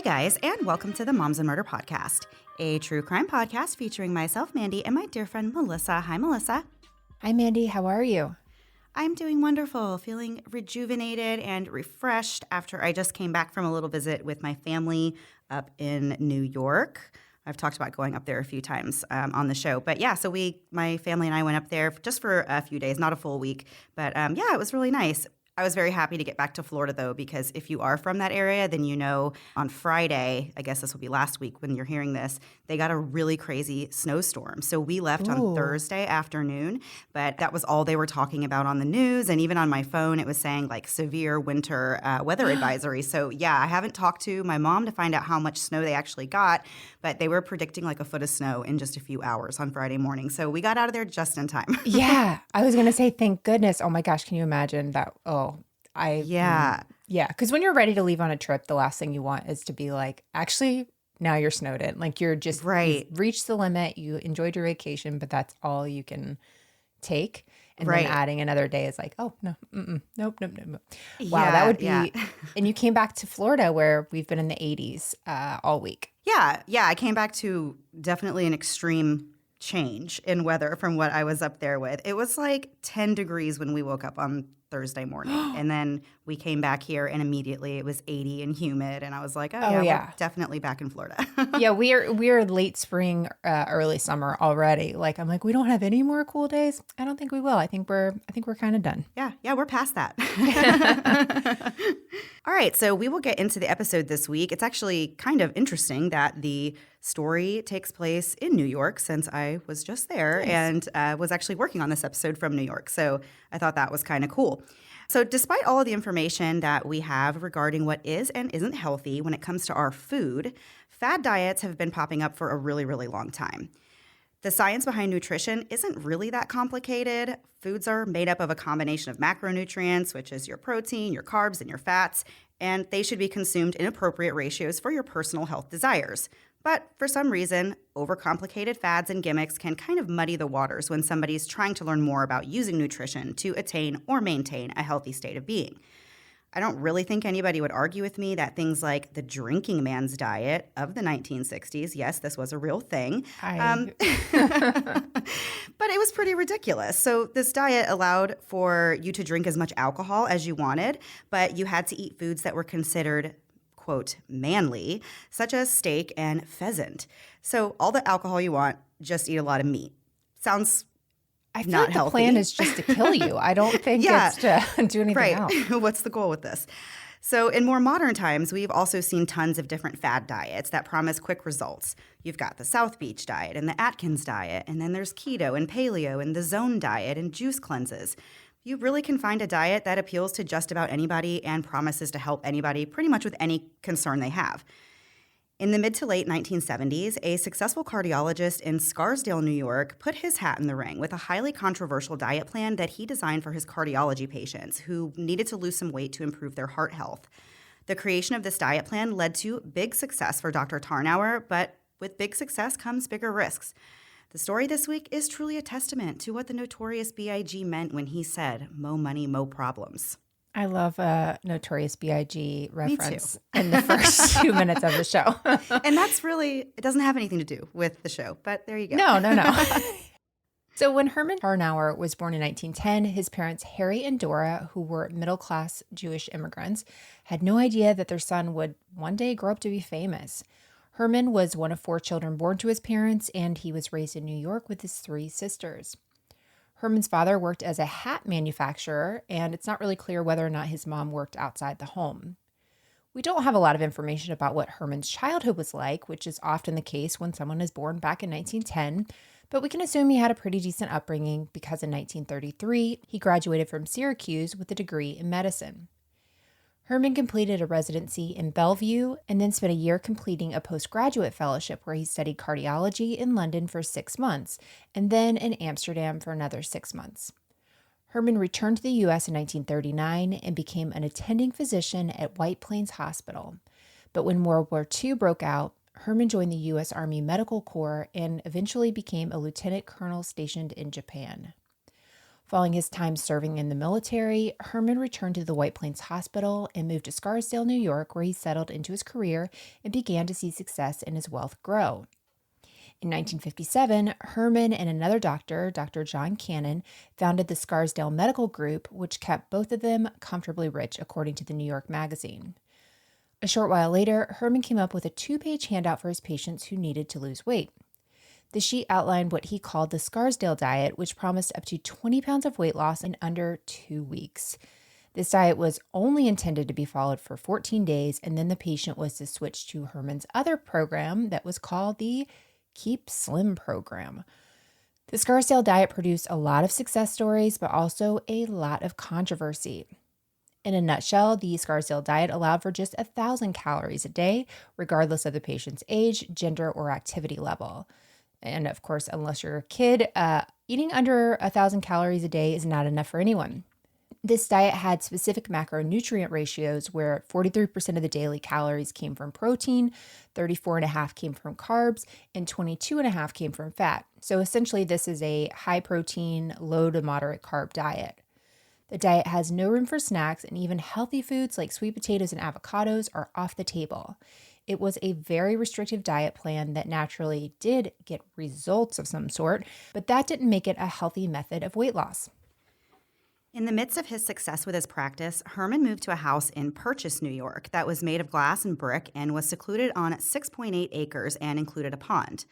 guys, and welcome to the Moms and Murder Podcast, a true crime podcast featuring myself, Mandy, and my dear friend, Melissa. Hi, Melissa. Hi, Mandy. How are you? I'm doing wonderful, feeling rejuvenated and refreshed after I just came back from a little visit with my family up in New York. I've talked about going up there a few times on the show. But yeah, so my family and I went up there just for a few days, not a full week. But yeah, it was really nice. I was very happy to get back to Florida, though, because if you are from that area, then you know on Friday, I guess this will be last week when you're hearing this, they got a really crazy snowstorm. So we left on Thursday afternoon, but that was all they were talking about on the news. And even on my phone, it was saying like severe winter weather advisory. So yeah, I haven't talked to my mom to find out how much snow they actually got, but they were predicting like a foot of snow in just a few hours on Friday morning. So we got out of there just in time. Yeah, I was going to say, thank goodness. Oh my gosh, can you imagine that? Yeah. Because when you're ready to leave on a trip, the last thing you want is to be like, actually, now you're snowed in. Like you're just right. You've reached the limit. You enjoyed your vacation, but that's all you can take. And then adding another day is like, oh, no, nope. Wow, yeah, that would be. Yeah. And you came back to Florida where we've been in the 80s all week. Yeah. I came back to definitely an extreme change in weather from what I was up there with. It was like 10 degrees when we woke up on Thursday morning. And then we came back here and immediately it was 80 and humid. And I was like, oh yeah, we're definitely back in Florida. Yeah, we are late spring, early summer already. Like I'm like, we don't have any more cool days. I don't think we will. I think we're kind of done. Yeah, we're past that. All right, so we will get into the episode this week. It's actually kind of interesting that the story takes place in New York since I was just there and was actually working on this episode from New York. So I thought that was kind of cool. So despite all of the information that we have regarding what is and isn't healthy when it comes to our food, fad diets have been popping up for a really, really long time. The science behind nutrition isn't really that complicated. Foods are made up of a combination of macronutrients, which is your protein, your carbs, and your fats, and they should be consumed in appropriate ratios for your personal health desires. But for some reason, overcomplicated fads and gimmicks can kind of muddy the waters when somebody's trying to learn more about using nutrition to attain or maintain a healthy state of being. I don't really think anybody would argue with me that things like the drinking man's diet of the 1960s, yes, this was a real thing, but it was pretty ridiculous. So this diet allowed for you to drink as much alcohol as you wanted, but you had to eat foods that were considered quote, manly, such as steak and pheasant. So all the alcohol you want, just eat a lot of meat. Sounds I feel not like healthy. The plan is just to kill you. I don't think it's to do anything else. What's the goal with this? So in more modern times, we've also seen tons of different fad diets that promise quick results. You've got the South Beach diet and the Atkins diet, and then there's keto and paleo and the zone diet and juice cleanses. You really can find a diet that appeals to just about anybody and promises to help anybody pretty much with any concern they have. In the mid to late 1970s, a successful cardiologist in Scarsdale, New York, put his hat in the ring with a highly controversial diet plan that he designed for his cardiology patients who needed to lose some weight to improve their heart health. The creation of this diet plan led to big success for Dr. Tarnower, but with big success comes bigger risks. The story this week is truly a testament to what the notorious B.I.G. meant when he said, "Mo money, mo problems." I love a Notorious B.I.G. reference in the first 2 minutes of the show. And that's really, it doesn't have anything to do with the show, but there you go. No. So when Herman Tarnower was born in 1910, his parents, Harry and Dora, who were middle-class Jewish immigrants, had no idea that their son would one day grow up to be famous. Herman was one of 4 children born to his parents, and he was raised in New York with his 3 sisters. Herman's father worked as a hat manufacturer, and it's not really clear whether or not his mom worked outside the home. We don't have a lot of information about what Herman's childhood was like, which is often the case when someone is born back in 1910, but we can assume he had a pretty decent upbringing because in 1933, he graduated from Syracuse with a degree in medicine. Herman completed a residency in Bellevue and then spent a year completing a postgraduate fellowship where he studied cardiology in London for 6 months and then in Amsterdam for another 6 months. Herman returned to the U.S. in 1939 and became an attending physician at White Plains Hospital. But when World War II broke out, Herman joined the U.S. Army Medical Corps and eventually became a lieutenant colonel stationed in Japan. Following his time serving in the military, Herman returned to the White Plains Hospital and moved to Scarsdale, New York, where he settled into his career and began to see success and his wealth grow. In 1957, Herman and another doctor, Dr. John Cannon, founded the Scarsdale Medical Group, which kept both of them comfortably rich, according to the New York Magazine. A short while later, Herman came up with a 2-page handout for his patients who needed to lose weight. The sheet outlined what he called the Scarsdale diet, which promised up to 20 pounds of weight loss in under 2 weeks. This diet was only intended to be followed for 14 days, and then the patient was to switch to Herman's other program that was called the Keep Slim program. The Scarsdale diet produced a lot of success stories, but also a lot of controversy. In a nutshell, the Scarsdale diet allowed for just 1,000 calories a day, regardless of the patient's age, gender, or activity level. And of course, unless you're a kid, eating under 1,000 calories a day is not enough for anyone. This diet had specific macronutrient ratios where 43% of the daily calories came from protein, 34.5% came from carbs, and 22.5% came from fat. So essentially, this is a high protein, low to moderate carb diet. The diet has no room for snacks, and even healthy foods like sweet potatoes and avocados are off the table. It was a very restrictive diet plan that naturally did get results of some sort, but that didn't make it a healthy method of weight loss. In the midst of his success with his practice, Herman moved to a house in Purchase, New York, that was made of glass and brick and was secluded on 6.8 acres and included a pond.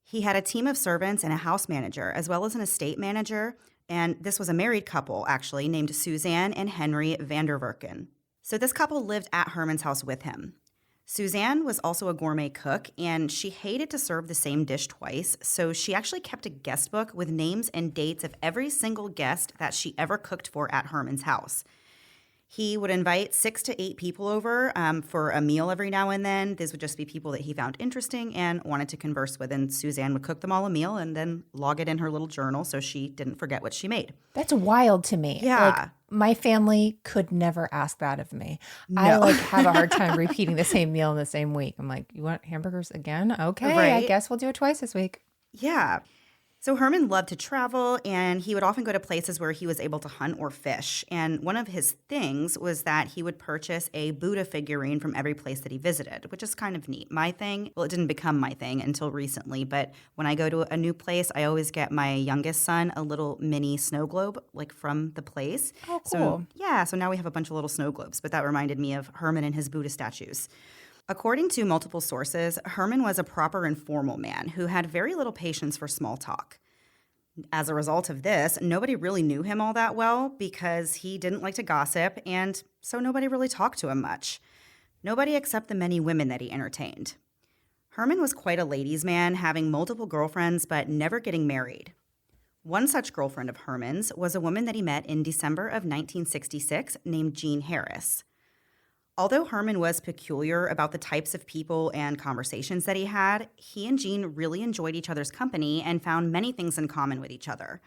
He had a team of servants and a house manager, as well as an estate manager, and this was a married couple, actually, named Suzanne and Henry Vanderwerken. So this couple lived at Herman's house with him. Suzanne was also a gourmet cook, and she hated to serve the same dish twice, so she actually kept a guest book with names and dates of every single guest that she ever cooked for at Herman's house. He would invite 6 to 8 people over for a meal every now and then. These would just be people that he found interesting and wanted to converse with, and Suzanne would cook them all a meal and then log it in her little journal so she didn't forget what she made. That's wild to me. Yeah. Like, my family could never ask that of me. No. I have a hard time repeating the same meal in the same week. I'm like, you want hamburgers again? Okay, Right. I guess we'll do it twice this week. Yeah. So Herman loved to travel, and he would often go to places where he was able to hunt or fish. And one of his things was that he would purchase a Buddha figurine from every place that he visited, which is kind of neat. My thing, well, it didn't become my thing until recently, but when I go to a new place, I always get my youngest son a little mini snow globe, like from the place. Oh, So cool. so now we have a bunch of little snow globes, but that reminded me of Herman and his Buddha statues. According to multiple sources, Herman was a proper and formal man who had very little patience for small talk. As a result of this, nobody really knew him all that well because he didn't like to gossip, and so nobody really talked to him much. Nobody except the many women that he entertained. Herman was quite a ladies' man, having multiple girlfriends but never getting married. One such girlfriend of Herman's was a woman that he met in December of 1966 named Jean Harris. Although Herman was peculiar about the types of people and conversations that he and Jean really enjoyed each other's company and found many things in common with each other.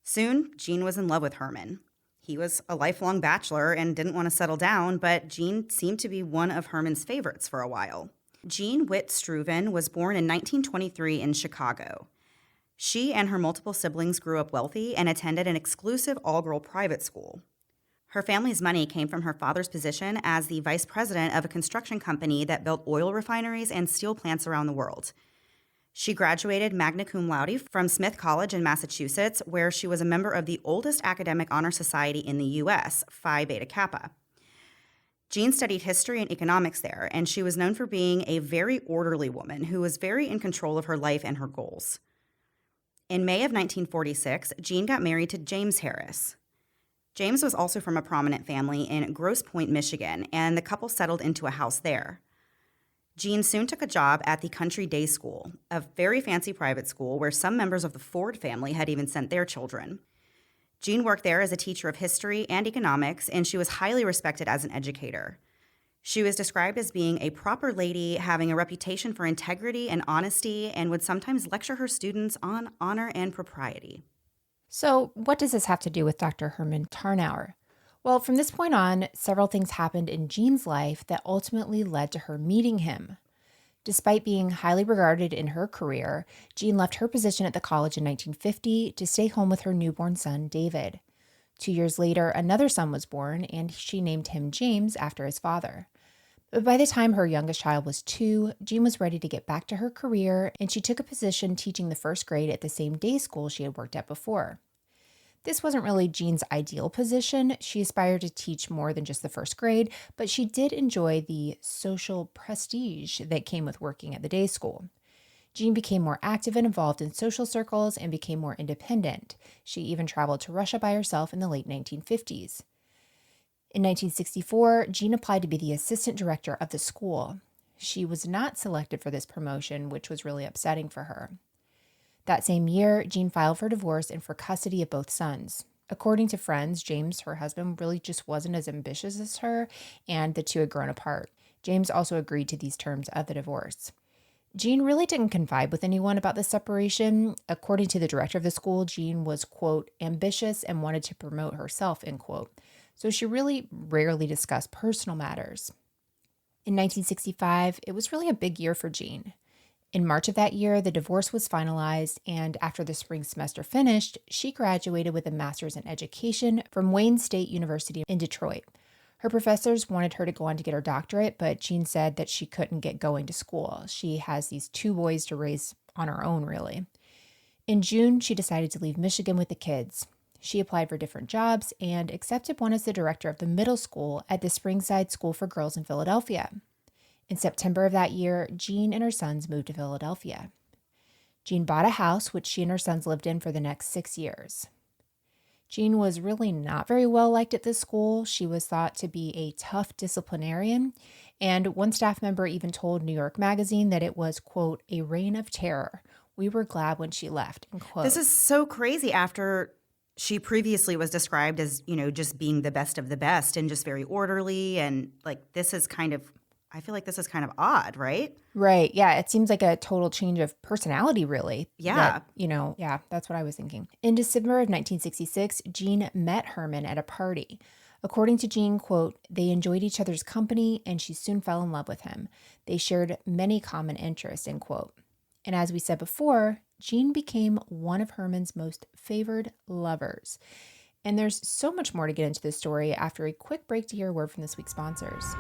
Soon, Jean was in love with Herman. He was a lifelong bachelor and didn't want to settle down, but Jean seemed to be one of Herman's favorites for a while. Jean Witt Struven was born in 1923 in Chicago. She and her multiple siblings grew up wealthy and attended an exclusive all-girl private school. Her family's money came from her father's position as the vice president of a construction company that built oil refineries and steel plants around the world. She graduated magna cum laude from Smith College in Massachusetts, where she was a member of the oldest academic honor society in the U.S., Phi Beta Kappa. Jean studied history and economics there, and she was known for being a very orderly woman who was very in control of her life and her goals. In May of 1946, Jean got married to James Harris. James was also from a prominent family in Grosse Pointe, Michigan, and the couple settled into a house there. Jean soon took a job at the Country Day School, a very fancy private school where some members of the Ford family had even sent their children. Jean worked there as a teacher of history and economics, and she was highly respected as an educator. She was described as being a proper lady, having a reputation for integrity and honesty, and would sometimes lecture her students on honor and propriety. So what does this have to do with Dr. Herman Tarnower? Well, from this point on, several things happened in Jean's life that ultimately led to her meeting him. Despite being highly regarded in her career, Jean left her position at the college in 1950 to stay home with her newborn son, David. 2 years later, another son was born, and she named him James after his father. But by the time her youngest child was 2, Jean was ready to get back to her career, and she took a position teaching the first grade at the same day school she had worked at before. This wasn't really Jean's ideal position. She aspired to teach more than just the first grade, but she did enjoy the social prestige that came with working at the day school. Jean became more active and involved in social circles and became more independent. She even traveled to Russia by herself in the late 1950s. In 1964, Jean applied to be the assistant director of the school. She was not selected for this promotion, which was really upsetting for her. That same year, Jean filed for divorce and for custody of both sons. According to friends, James, her husband, really just wasn't as ambitious as her, and the two had grown apart. James also agreed to these terms of the divorce. Jean really didn't confide with anyone about the separation. According to the director of the school, Jean was, quote, ambitious and wanted to promote herself, end quote. So she really rarely discussed personal matters. In 1965, it was really a big year for Jean. In March of that year, the divorce was finalized, and after the spring semester finished, she graduated with a master's in education from Wayne State University in Detroit. Her professors wanted her to go on to get her doctorate, but Jean said that she couldn't get going to school. She has these 2 boys to raise on her own, really. In June, she decided to leave Michigan with the kids. She applied for different jobs and accepted one as the director of the middle school at the Springside School for Girls in Philadelphia. In September of that year, Jean and her sons moved to Philadelphia. Jean bought a house, which she and her sons lived in for the next 6 years. Jean was really not very well liked at this school. She was thought to be a tough disciplinarian, and one staff member even told New York Magazine that it was, quote, a reign of terror. We were glad when she left, end quote. This is so crazy after she previously was described as, just being the best of the best and just very orderly. And I feel like this is kind of odd, right? Right. Yeah. It seems like a total change of personality, really. Yeah. That's what I was thinking. In December of 1966, Jean met Herman at a party. According to Jean, quote, they enjoyed each other's company and she soon fell in love with him. They shared many common interests, end quote. And as we said before, Jean became one of Herman's most favored lovers. And there's so much more to get into this story after a quick break to hear a word from this week's sponsors.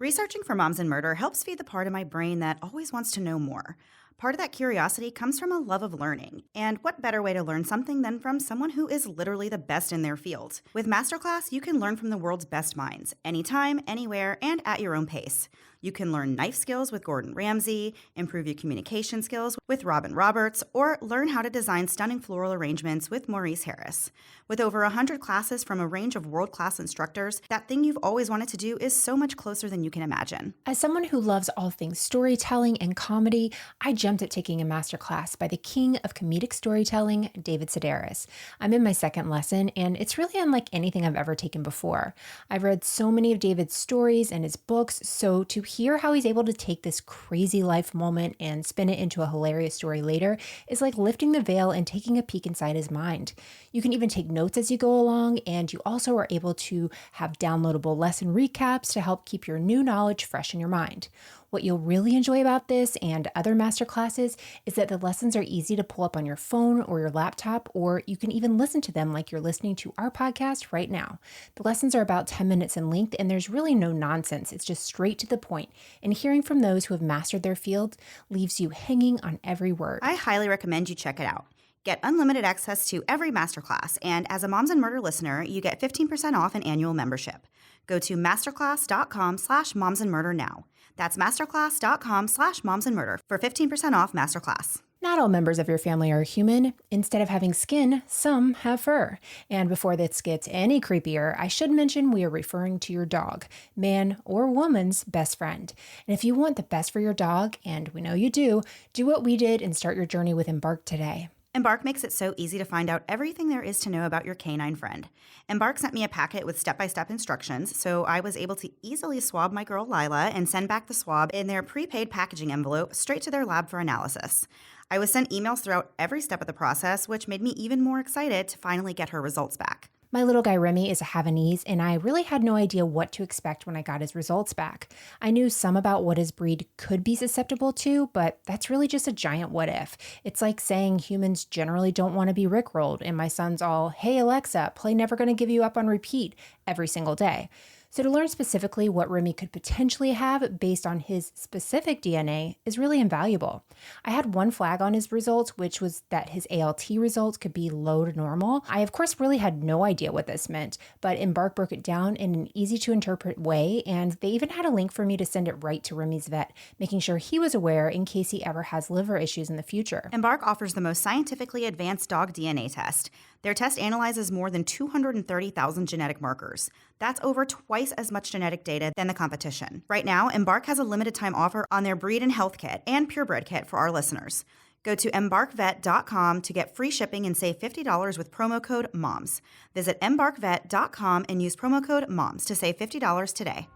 Researching for Moms and Murder helps feed the part of my brain that always wants to know more. Part of that curiosity comes from a love of learning. And what better way to learn something than from someone who is literally the best in their field? With Masterclass, you can learn from the world's best minds, anytime, anywhere, and at your own pace. You can learn knife skills with Gordon Ramsay, improve your communication skills with Robin Roberts, or learn how to design stunning floral arrangements with Maurice Harris. With over 100 classes from a range of world-class instructors, that thing you've always wanted to do is so much closer than you can imagine. As someone who loves all things storytelling and comedy, I jumped at taking a masterclass by the king of comedic storytelling, David Sedaris. I'm in my second lesson, and it's really unlike anything I've ever taken before. I've read so many of David's stories and his books, so to hear how he's able to take this crazy life moment and spin it into a hilarious story later is like lifting the veil and taking a peek inside his mind. You can even take notes as you go along, and you also are able to have downloadable lesson recaps to help keep your new knowledge fresh in your mind. What you'll really enjoy about this and other masterclasses is that the lessons are easy to pull up on your phone or your laptop, or you can even listen to them like you're listening to our podcast right now. The lessons are about 10 minutes in length, and there's really no nonsense. It's just straight to the point. And hearing from those who have mastered their field leaves you hanging on every word. I highly recommend you check it out. Get unlimited access to every masterclass, and as a Moms and Murder listener, you get 15% off an annual membership. Go to masterclass.com/momsandmurder now. That's masterclass.com/momsandmurder for 15% off Masterclass. Not all members of your family are human. Instead of having skin, some have fur. And before this gets any creepier, I should mention we are referring to your dog, man or woman's best friend. And if you want the best for your dog, and we know you do what we did and start your journey with Embark today. Embark makes it so easy to find out everything there is to know about your canine friend. Embark sent me a packet with step-by-step instructions, so I was able to easily swab my girl Lila and send back the swab in their prepaid packaging envelope straight to their lab for analysis. I was sent emails throughout every step of the process, which made me even more excited to finally get her results back. My little guy Remy is a Havanese, and I really had no idea what to expect when I got his results back. I knew some about what his breed could be susceptible to, but that's really just a giant what if. It's like saying humans generally don't want to be rickrolled, and my son's all, "Hey Alexa, play Never Gonna Give You Up on repeat every single day." So to learn specifically what Remy could potentially have based on his specific DNA is really invaluable. I had one flag on his results, which was that his ALT results could be low to normal. I, of course, really had no idea what this meant, but Embark broke it down in an easy-to-interpret way, and they even had a link for me to send it right to Remy's vet, making sure he was aware in case he ever has liver issues in the future. Embark offers the most scientifically advanced dog DNA test. Their test analyzes more than 230,000 genetic markers. That's over twice as much genetic data than the competition. Right now, Embark has a limited time offer on their Breed and Health Kit and Purebred Kit for our listeners. Go to embarkvet.com to get free shipping and save $50 with promo code MOMS. Visit embarkvet.com and use promo code MOMS to save $50 today.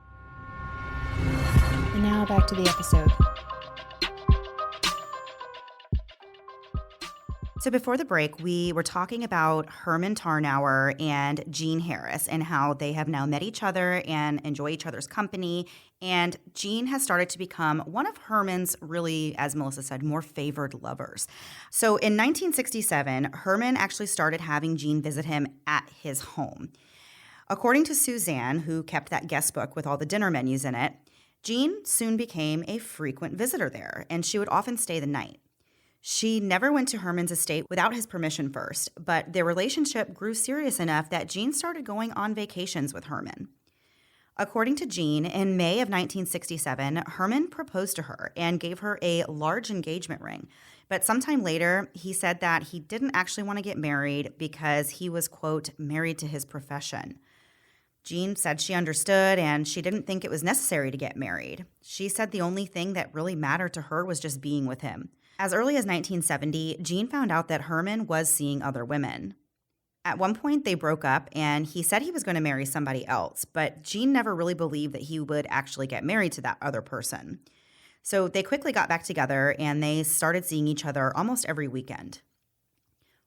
And now back to the episode. So before the break, we were talking about Herman Tarnower and Jean Harris and how they have now met each other and enjoy each other's company. And Jean has started to become one of Herman's really, as Melissa said, more favored lovers. So in 1967, Herman actually started having Jean visit him at his home. According to Suzanne, who kept that guest book with all the dinner menus in it, Jean soon became a frequent visitor there, and she would often stay the night. She never went to Herman's estate without his permission first, but their relationship grew serious enough that Jean started going on vacations with Herman. According to Jean, in May of 1967, Herman proposed to her and gave her a large engagement ring. But sometime later, he said that he didn't actually want to get married because he was, quote, married to his profession. Jean said she understood and she didn't think it was necessary to get married. She said the only thing that really mattered to her was just being with him. As early as 1970, Jean found out that Herman was seeing other women. At one point, they broke up, and he said he was going to marry somebody else, but Jean never really believed that he would actually get married to that other person. So they quickly got back together, and they started seeing each other almost every weekend.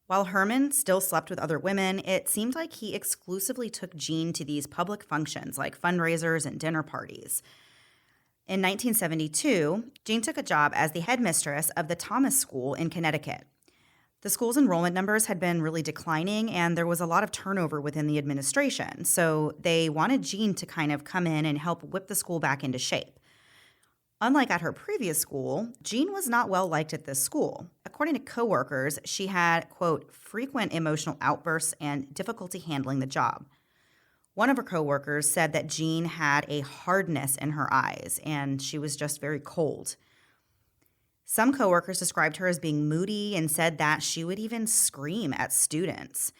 While Herman still slept with other women, it seemed like he exclusively took Jean to these public functions like fundraisers and dinner parties. In 1972, Jean took a job as the headmistress of the Thomas School in Connecticut. The school's enrollment numbers had been really declining, and there was a lot of turnover within the administration, so they wanted Jean to kind of come in and help whip the school back into shape. Unlike at her previous school, Jean was not well liked at this school. According to coworkers, she had, quote, frequent emotional outbursts and difficulty handling the job. One of her coworkers said that Jean had a hardness in her eyes, and she was just very cold. Some coworkers described her as being moody and said that she would even scream at students.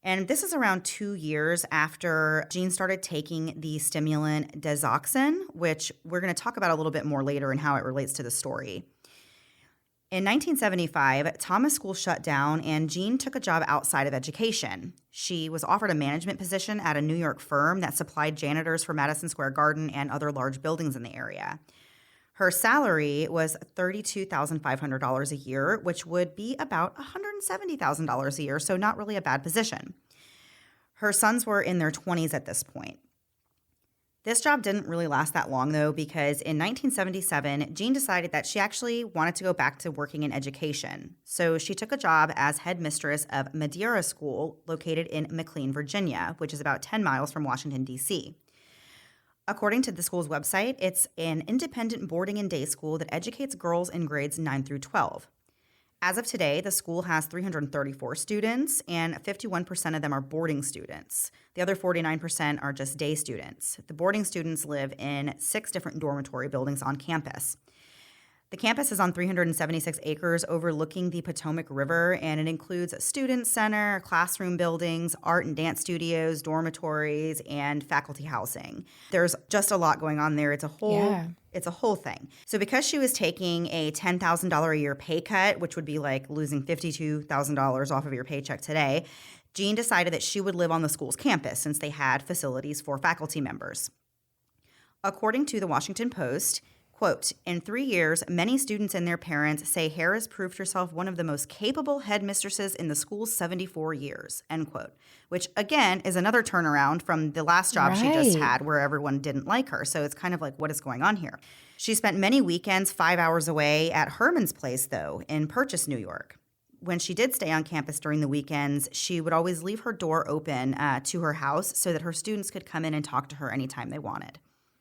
And this is around 2 years after Jean started taking the stimulant Desoxyn, which we're going to talk about a little bit more later and how it relates to the story. In 1975, Thomas School shut down, and Jean took a job outside of education. She was offered a management position at a New York firm that supplied janitors for Madison Square Garden and other large buildings in the area. Her salary was $32,500 a year, which would be about $170,000 a year, so not really a bad position. Her sons were in their 20s at this point. This job didn't really last that long, though, because in 1977, Jean decided that she actually wanted to go back to working in education. So she took a job as headmistress of Madeira School, located in McLean, Virginia, which is about 10 miles from Washington, D.C. According to the school's website, it's an independent boarding and day school that educates girls in grades 9 through 12. As of today, the school has 334 students, and 51% of them are boarding students. The other 49% are just day students. The boarding students live in 6 different dormitory buildings on campus. The campus is on 376 acres overlooking the Potomac River, and it includes a student center, classroom buildings, art and dance studios, dormitories, and faculty housing. There's just a lot going on there. It's a whole thing. So because she was taking a $10,000 a year pay cut, which would be like losing $52,000 off of your paycheck today, Jean decided that she would live on the school's campus since they had facilities for faculty members. According to the Washington Post, quote, in 3 years, many students and their parents say Harris proved herself one of the most capable headmistresses in the school's 74 years, end quote, which, again, is another turnaround from the last job she just had where everyone didn't like her. So it's kind of like, what is going on here? She spent many weekends 5 hours away at Herman's place, though, in Purchase, New York. When she did stay on campus during the weekends, she would always leave her door open to her house so that her students could come in and talk to her anytime they wanted.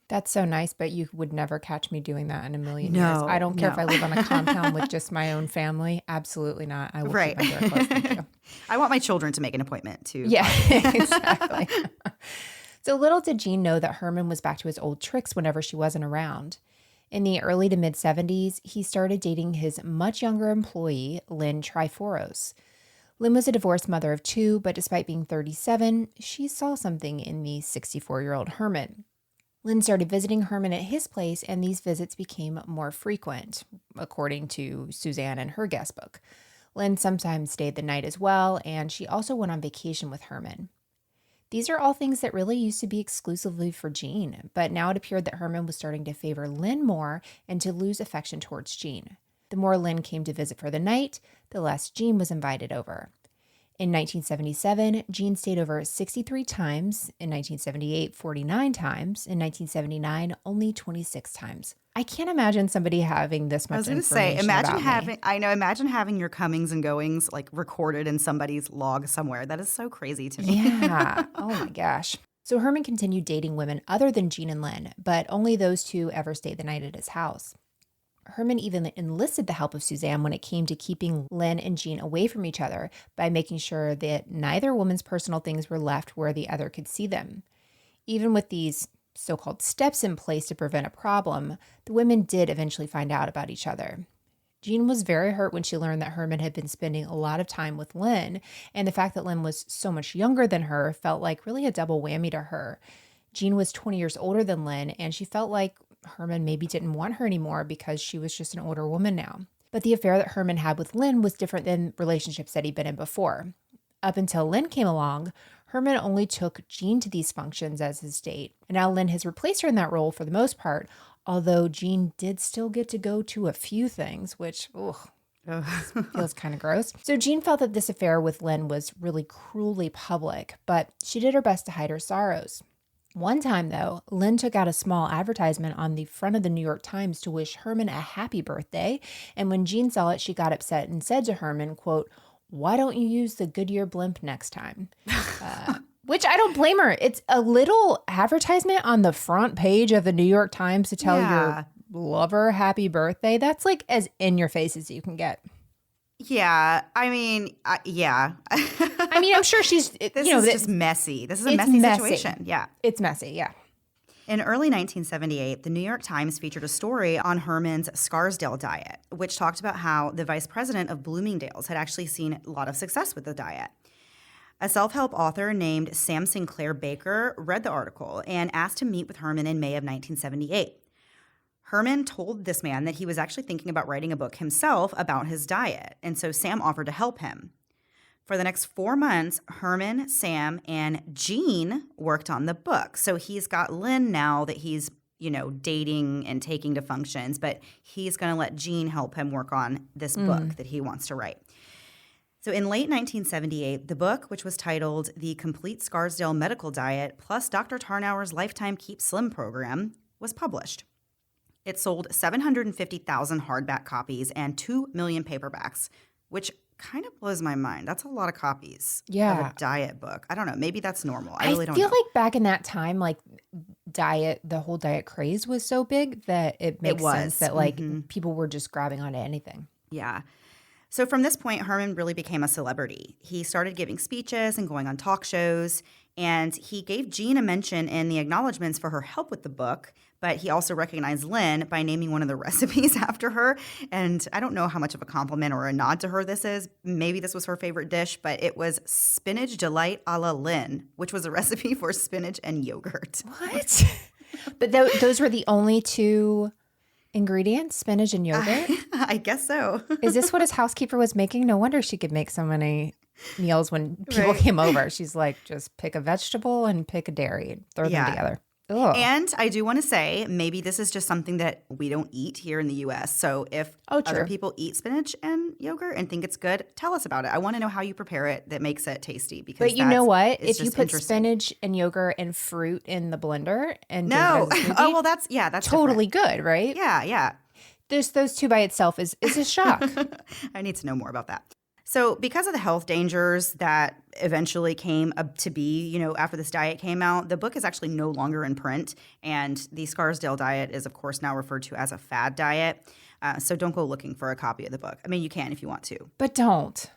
That's so nice, but you would never catch me doing that in a million years. I don't care if I live on a compound with just my own family. Absolutely not. I will keep my door closed. Thank you. I want my children to make an appointment too. Yeah, exactly. So little did Jean know that Herman was back to his old tricks whenever she wasn't around. In the early to mid-70s, he started dating his much younger employee, Lynn Triforos. Lynn was a divorced mother of 2, but despite being 37, she saw something in the 64-year-old Herman. Lynn started visiting Herman at his place, and these visits became more frequent, according to Suzanne in her guest book. Lynn sometimes stayed the night as well, and she also went on vacation with Herman. These are all things that really used to be exclusively for Jean, but now it appeared that Herman was starting to favor Lynn more and to lose affection towards Jean. The more Lynn came to visit for the night, the less Jean was invited over. In 1977, Jean stayed over 63 times. In 1978, 49 times. In 1979, only 26 times. I can't imagine somebody having this much information about me. Imagine having your comings and goings like recorded in somebody's log somewhere. That is so crazy to me. Yeah. Oh my gosh. So Herman continued dating women other than Jean and Lynn, but only those 2 ever stayed the night at his house. Herman even enlisted the help of Suzanne when it came to keeping Lynn and Jean away from each other by making sure that neither woman's personal things were left where the other could see them. Even with these so-called steps in place to prevent a problem, the women did eventually find out about each other. Jean was very hurt when she learned that Herman had been spending a lot of time with Lynn, and the fact that Lynn was so much younger than her felt like really a double whammy to her. Jean was 20 years older than Lynn, and she felt like Herman maybe didn't want her anymore because she was just an older woman now. But the affair that Herman had with Lynn was different than relationships that he'd been in before. Up until Lynn came along, Herman only took Jean to these functions as his date. And now Lynn has replaced her in that role for the most part, although Jean did still get to go to a few things, which feels kind of gross. So Jean felt that this affair with Lynn was really cruelly public, but she did her best to hide her sorrows. One time, though, Lynn took out a small advertisement on the front of the New York Times to wish Herman a happy birthday, and when Jean saw it, she got upset and said to Herman, quote, "Why don't you use the Goodyear blimp next time?" Which I don't blame her. It's a little advertisement on the front page of the New York Times to tell your lover happy birthday. That's like as in your face as you can get. Yeah, I mean, yeah. I mean, I'm sure she's, this is just messy. This is a messy situation. Yeah. It's messy, yeah. In early 1978, the New York Times featured a story on Herman's Scarsdale diet, which talked about how the vice president of Bloomingdale's had actually seen a lot of success with the diet. A self-help author named Sam Sinclair Baker read the article and asked to meet with Herman in May of 1978. Herman told this man that he was actually thinking about writing a book himself about his diet, and so Sam offered to help him. For the next 4 months, Herman, Sam, and Jean worked on the book. So he's got Lynn now that he's, dating and taking to functions, but he's going to let Jean help him work on this book that he wants to write. So in late 1978, the book, which was titled The Complete Scarsdale Medical Diet plus Dr. Tarnower's Lifetime Keep Slim Program, was published. It sold 750,000 hardback copies and 2 million paperbacks, which kind of blows my mind. That's a lot of copies of a diet book. I don't know. Maybe that's normal. I really don't know. I feel like back in that time, like the whole diet craze was so big that it makes sense that people were just grabbing onto anything. Yeah. So from this point, Herman really became a celebrity. He started giving speeches and going on talk shows, and he gave Jean a mention in the acknowledgments for her help with the book, But he also recognized Lynn by naming one of the recipes after her. And I don't know how much of a compliment or a nod to her this is. Maybe this was her favorite dish, but it was spinach delight a la Lynn, which was a recipe for spinach and yogurt. What? But those were the only two ingredients, spinach and yogurt? I guess so. Is this what his housekeeper was making? No wonder she could make so many meals when people came over. She's like, just pick a vegetable and pick a dairy and throw them together. Ugh. And I do want to say, maybe this is just something that we don't eat here in the U.S. So if other people eat spinach and yogurt and think it's good, tell us about it. I want to know how you prepare it that makes it tasty. Because but you know what? If you put spinach and yogurt and fruit in the blender and that's totally different. Good, right? Yeah. Just those two by itself is a shock. I need to know more about that. So because of the health dangers that eventually came up to be, after this diet came out, the book is actually no longer in print. And the Scarsdale diet is, of course, now referred to as a fad diet. So don't go looking for a copy of the book. I mean, you can if you want to. But don't.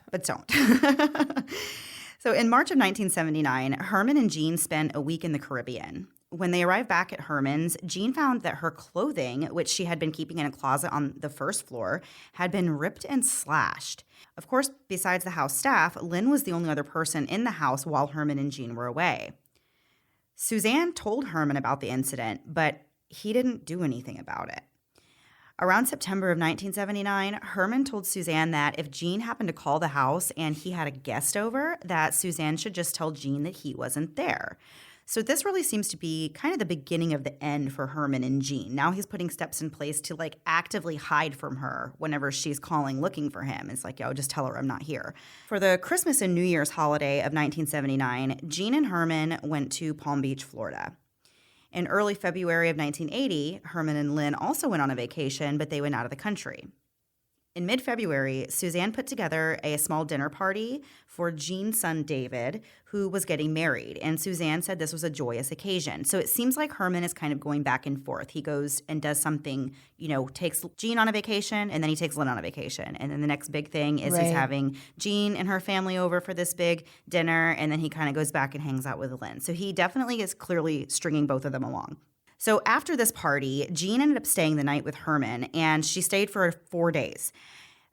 So in March of 1979, Herman and Jean spent a week in the Caribbean. When they arrived back at Herman's, Jean found that her clothing, which she had been keeping in a closet on the first floor, had been ripped and slashed. Of course, besides the house staff, Lynn was the only other person in the house while Herman and Jean were away. Suzanne told Herman about the incident, but he didn't do anything about it. Around September of 1979, Herman told Suzanne that if Jean happened to call the house and he had a guest over, that Suzanne should just tell Jean that he wasn't there. So this really seems to be kind of the beginning of the end for Herman and Jean. Now he's putting steps in place to actively hide from her whenever she's calling looking for him. It's like, just tell her I'm not here. For the Christmas and New Year's holiday of 1979, Jean and Herman went to Palm Beach, Florida. In early February of 1980, Herman and Lynn also went on a vacation, but they went out of the country. In mid-February, Suzanne put together a small dinner party for Jean's son, David, who was getting married. And Suzanne said this was a joyous occasion. So it seems like Herman is kind of going back and forth. He goes and does something, takes Jean on a vacation, and then he takes Lynn on a vacation. And then the next big thing is he's having Jean and her family over for this big dinner, and then he kind of goes back and hangs out with Lynn. So he definitely is clearly stringing both of them along. So after this party, Jean ended up staying the night with Herman, and she stayed for 4 days.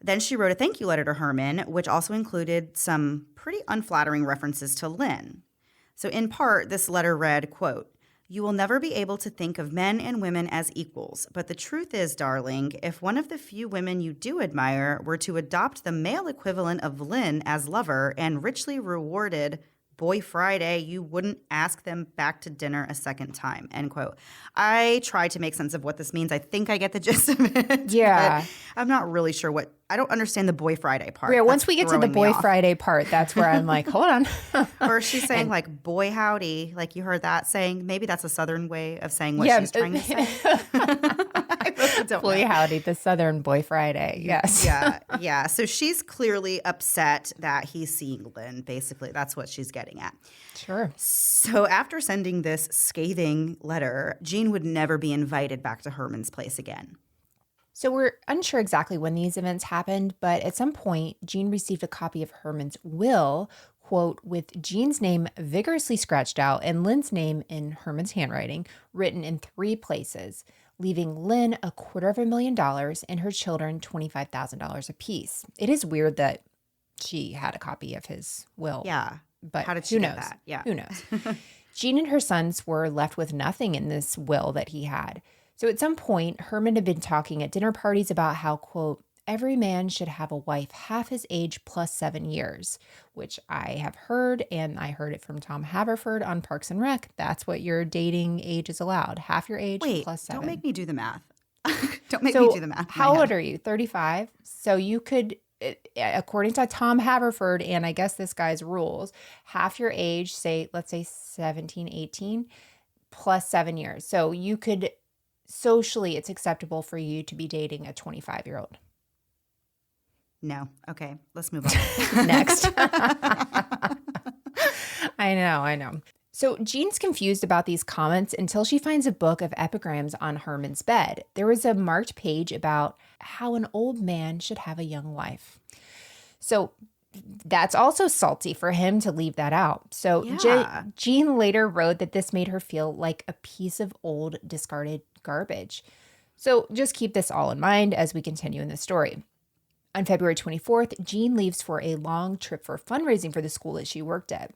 Then she wrote a thank you letter to Herman, which also included some pretty unflattering references to Lynn. So in part, this letter read, quote, "You will never be able to think of men and women as equals, but the truth is, darling, if one of the few women you do admire were to adopt the male equivalent of Lynn as lover and richly rewarded Boy Friday, you wouldn't ask them back to dinner a second time," end quote. I tried to make sense of what this means. I think I get the gist of it. Yeah. But I'm not really sure I don't understand the Boy Friday part. Yeah, once we get to the Boy Friday part, that's where I'm like, hold on. Or she's saying boy howdy, you heard that saying. Maybe that's a Southern way of saying what she's trying to say. I really don't Boy know. howdy, the Southern Boy Friday. Yes. Yeah. So she's clearly upset that he's seeing Lynn. Basically, that's what she's getting at. Sure. So after sending this scathing letter, Jean would never be invited back to Herman's place again. So we're unsure exactly when these events happened, but at some point, Jean received a copy of Herman's will, quote, with Jean's name vigorously scratched out and Lynn's name in Herman's handwriting, written in 3 places, leaving Lynn $250,000 and her children $25,000 apiece. It is weird that she had a copy of his will. Yeah. But how did she get that? Yeah. Who knows? Jean and her sons were left with nothing in this will that he had. So at some point, Herman had been talking at dinner parties about how, quote, every man should have a wife half his age plus 7 years, which I have heard, and I heard it from Tom Haverford on Parks and Rec. That's what your dating age is allowed. Half your age plus 7. Don't make me do the math. Don't make me do the math. How old are you? 35? So you could, according to Tom Haverford, and I guess this guy's rules, half your age, let's say 17, 18, plus 7 years. So you could, socially, it's acceptable for you to be dating a 25-year-old. No. Okay, let's move on. Next. I know. So Jean's confused about these comments until she finds a book of epigrams on Herman's bed. There was a marked page about how an old man should have a young wife. So That's also salty for him to leave that out. So Yeah. Jean later wrote that this made her feel like a piece of old discarded garbage. So just keep this all in mind as we continue in the story. On February 24th, Jean leaves for a long trip for fundraising for the school that she worked at.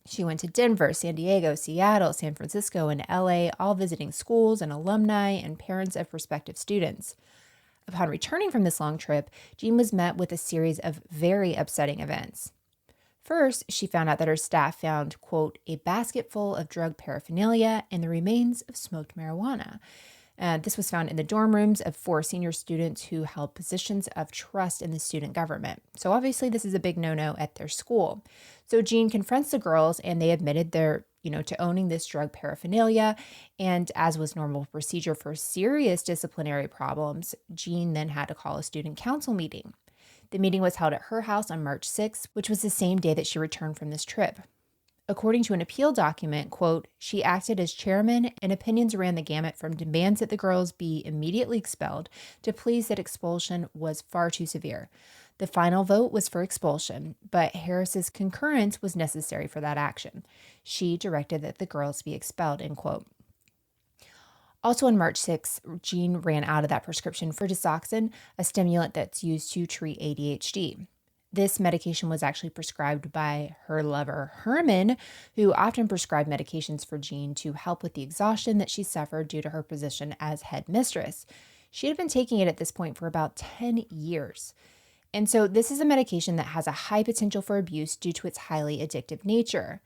She went to Denver, San Diego, Seattle, San Francisco, and LA, all visiting schools and alumni and parents of prospective students. Upon returning from this long trip, Jean was met with a series of very upsetting events. First, she found out that her staff found, quote, a basket full of drug paraphernalia and the remains of smoked marijuana. This was found in the dorm rooms of 4 senior students who held positions of trust in the student government. So obviously this is a big no-no at their school. So Jean confronts the girls and they admitted to owning this drug paraphernalia. And as was normal procedure for serious disciplinary problems, Jean then had to call a student council meeting. The meeting was held at her house on March 6th, which was the same day that she returned from this trip. According to an appeal document, quote, she acted as chairman and opinions ran the gamut from demands that the girls be immediately expelled to pleas that expulsion was far too severe. The final vote was for expulsion, but Harris's concurrence was necessary for that action. She directed that the girls be expelled, end quote. Also on March 6th, Jean ran out of that prescription for Disoxin, a stimulant that's used to treat ADHD. This medication was actually prescribed by her lover, Herman, who often prescribed medications for Jean to help with the exhaustion that she suffered due to her position as head mistress. She had been taking it at this point for about 10 years. And so this is a medication that has a high potential for abuse due to its highly addictive nature.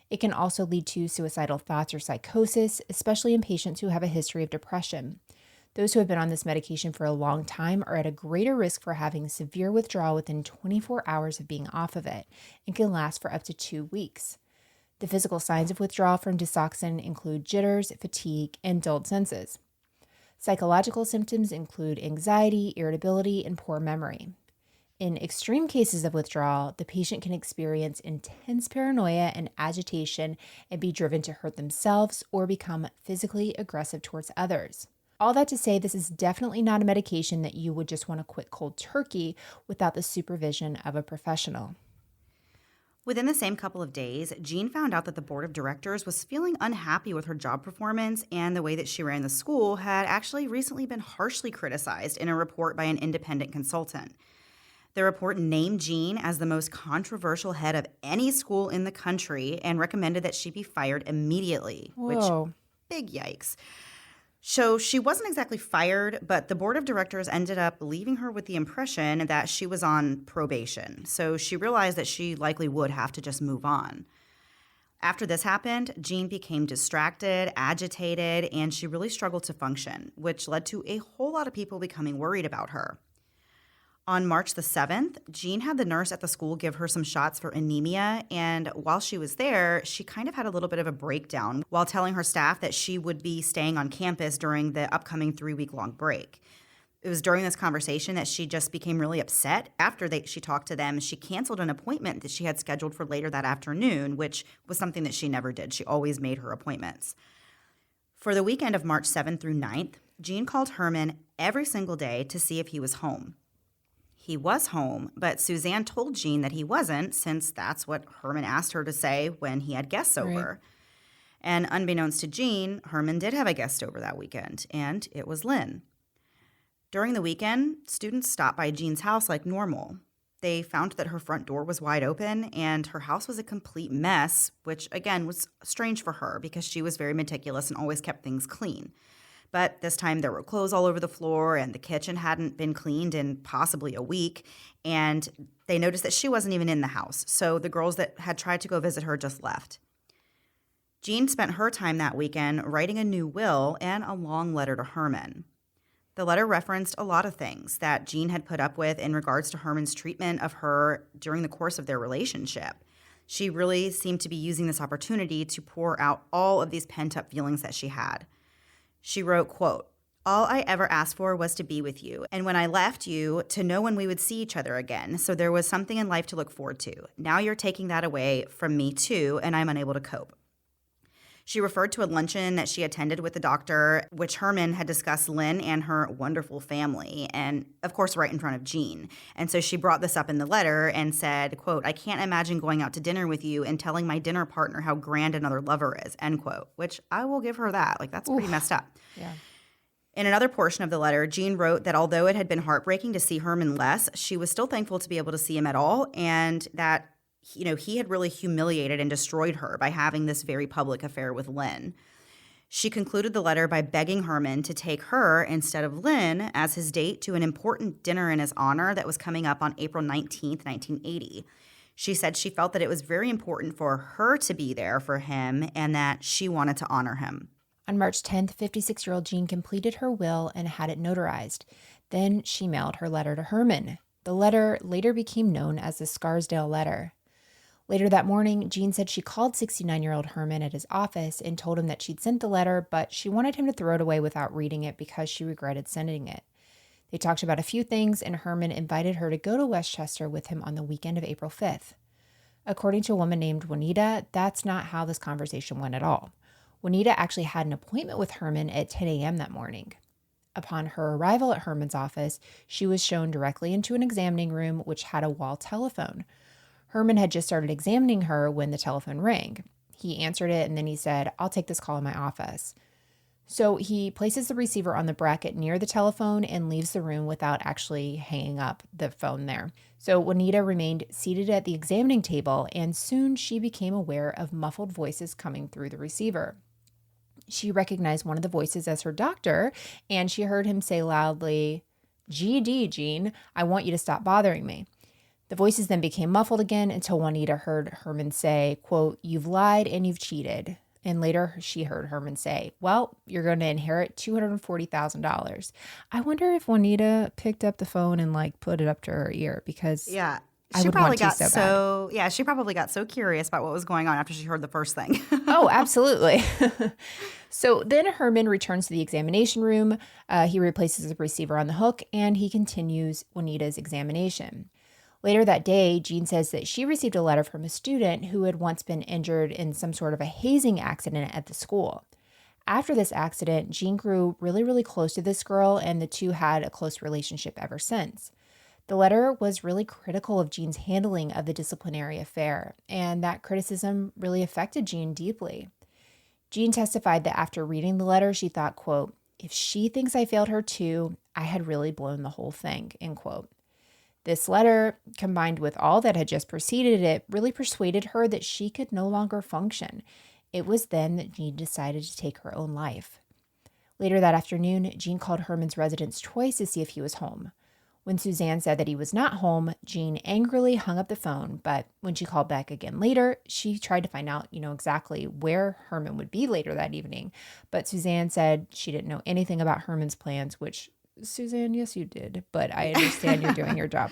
It can also lead to suicidal thoughts or psychosis, especially in patients who have a history of depression. Those who have been on this medication for a long time are at a greater risk for having severe withdrawal within 24 hours of being off of it and can last for up to 2 weeks. The physical signs of withdrawal from Disoxin include jitters, fatigue, and dulled senses. Psychological symptoms include anxiety, irritability, and poor memory. In extreme cases of withdrawal, the patient can experience intense paranoia and agitation and be driven to hurt themselves or become physically aggressive towards others. All that to say, this is definitely not a medication that you would just want to quit cold turkey without the supervision of a professional. Within the same couple of days, Jean found out that the board of directors was feeling unhappy with her job performance, and the way that she ran the school had actually recently been harshly criticized in a report by an independent consultant. The report named Jean as the most controversial head of any school in the country and recommended that she be fired immediately, Whoa. which, big yikes. So she wasn't exactly fired, but the board of directors ended up leaving her with the impression that she was on probation. So she realized that she likely would have to just move on. After this happened, Jean became distracted, agitated, and she really struggled to function, which led to a whole lot of people becoming worried about her. On March the 7th, Jean had the nurse at the school give her some shots for anemia, and while she was there, she kind of had a little bit of a breakdown while telling her staff that she would be staying on campus during the upcoming 3-week-long break. It was during this conversation that she just became really upset. After she talked to them, she canceled an appointment that she had scheduled for later that afternoon, which was something that she never did. She always made her appointments. For the weekend of March 7th through 9th, Jean called Herman every single day to see if he was home. He was home, but Suzanne told Jean that he wasn't, since that's what Herman asked her to say when he had guests over. Right. And unbeknownst to Jean, Herman did have a guest over that weekend, and it was Lynn. During the weekend, students stopped by Jean's house like normal. They found that her front door was wide open and her house was a complete mess, which again was strange for her because she was very meticulous and always kept things clean. But this time there were clothes all over the floor and the kitchen hadn't been cleaned in possibly a week. And they noticed that she wasn't even in the house. So the girls that had tried to go visit her just left. Jean spent her time that weekend writing a new will and a long letter to Herman. The letter referenced a lot of things that Jean had put up with in regards to Herman's treatment of her during the course of their relationship. She really seemed to be using this opportunity to pour out all of these pent-up feelings that she had. She wrote, quote, "All I ever asked for was to be with you, and when I left you, to know when we would see each other again, so there was something in life to look forward to. Now you're taking that away from me too, and I'm unable to cope." She referred to a luncheon that she attended with the doctor, which Herman had discussed Lynn and her wonderful family, and of course right in front of Jean. And so she brought this up in the letter and said, quote, "I can't imagine going out to dinner with you and telling my dinner partner how grand another lover is," end quote, which I will give her that. Like, that's pretty messed up. Yeah. In another portion of the letter, Jean wrote that although it had been heartbreaking to see Herman less, she was still thankful to be able to see him at all, and that he had really humiliated and destroyed her by having this very public affair with Lynn. She concluded the letter by begging Herman to take her instead of Lynn as his date to an important dinner in his honor that was coming up on April 19th, 1980. She said she felt that it was very important for her to be there for him and that she wanted to honor him. On March 10th, 56-year-old Jean completed her will and had it notarized. Then she mailed her letter to Herman. The letter later became known as the Scarsdale Letter. Later that morning, Jean said she called 69-year-old Herman at his office and told him that she'd sent the letter, but she wanted him to throw it away without reading it because she regretted sending it. They talked about a few things, and Herman invited her to go to Westchester with him on the weekend of April 5th. According to a woman named Juanita, that's not how this conversation went at all. Juanita actually had an appointment with Herman at 10 a.m. that morning. Upon her arrival at Herman's office, she was shown directly into an examining room which had a wall telephone. Herman had just started examining her when the telephone rang. He answered it, and then he said, "I'll take this call in my office." So he places the receiver on the bracket near the telephone and leaves the room without actually hanging up the phone there. So Juanita remained seated at the examining table, and soon she became aware of muffled voices coming through the receiver. She recognized one of the voices as her doctor, and she heard him say loudly, "GD, Jean, I want you to stop bothering me." The voices then became muffled again until Juanita heard Herman say, quote, "You've lied and you've cheated." And later she heard Herman say, "Well, you're going to inherit $240,000. I wonder if Juanita picked up the phone and put it up to her ear, because Yeah. I She would probably want to got so bad. yeah, she probably got so curious about what was going on after she heard the first thing. Oh, absolutely. So then Herman returns to the examination room. He replaces the receiver on the hook, and he continues Juanita's examination. Later that day, Jean says that she received a letter from a student who had once been injured in some sort of a hazing accident at the school. After this accident, Jean grew really, really close to this girl, and the two had a close relationship ever since. The letter was really critical of Jean's handling of the disciplinary affair, and that criticism really affected Jean deeply. Jean testified that after reading the letter, she thought, quote, "If she thinks I failed her too, I had really blown the whole thing," end quote. This letter, combined with all that had just preceded it, really persuaded her that she could no longer function. It was then that Jean decided to take her own life. Later that afternoon, Jean called Herman's residence twice to see if he was home. When Suzanne said that he was not home, Jean angrily hung up the phone, but when she called back again later, she tried to find out, exactly where Herman would be later that evening. But Suzanne said she didn't know anything about Herman's plans, which, Suzanne, yes, you did, but I understand you're doing your job.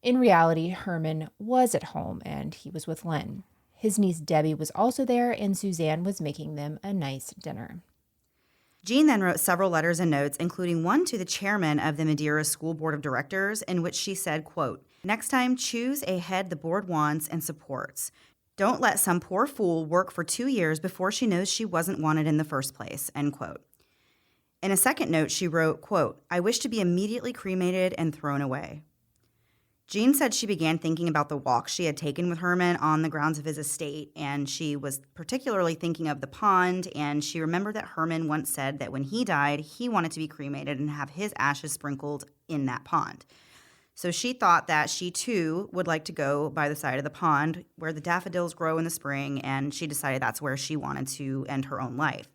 In reality, Herman was at home, and he was with Lynn. His niece Debbie was also there, and Suzanne was making them a nice dinner. Jean then wrote several letters and notes, including one to the chairman of the Madeira School Board of Directors, in which she said, quote, "Next time, choose a head the board wants and supports. Don't let some poor fool work for 2 years before she knows she wasn't wanted in the first place," end quote. In a second note, she wrote, quote, "I wish to be immediately cremated and thrown away." Jean said she began thinking about the walk she had taken with Herman on the grounds of his estate, and she was particularly thinking of the pond, and she remembered that Herman once said that when he died, he wanted to be cremated and have his ashes sprinkled in that pond. So she thought that she, too, would like to go by the side of the pond where the daffodils grow in the spring, and she decided that's where she wanted to end her own life.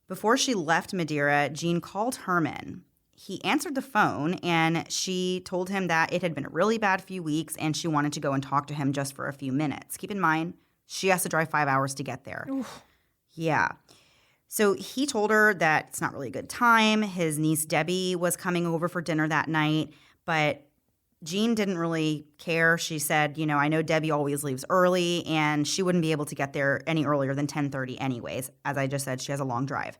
Before she left Madeira, Jean called Herman. He answered the phone, and she told him that it had been a really bad few weeks, and she wanted to go and talk to him just for a few minutes. Keep in mind, she has to drive 5 hours to get there. Oof. Yeah. So he told her that it's not really a good time. His niece Debbie was coming over for dinner that night, but Jean didn't really care. She said, I know Debbie always leaves early, and she wouldn't be able to get there any earlier than 10:30 anyways. As I just said, she has a long drive.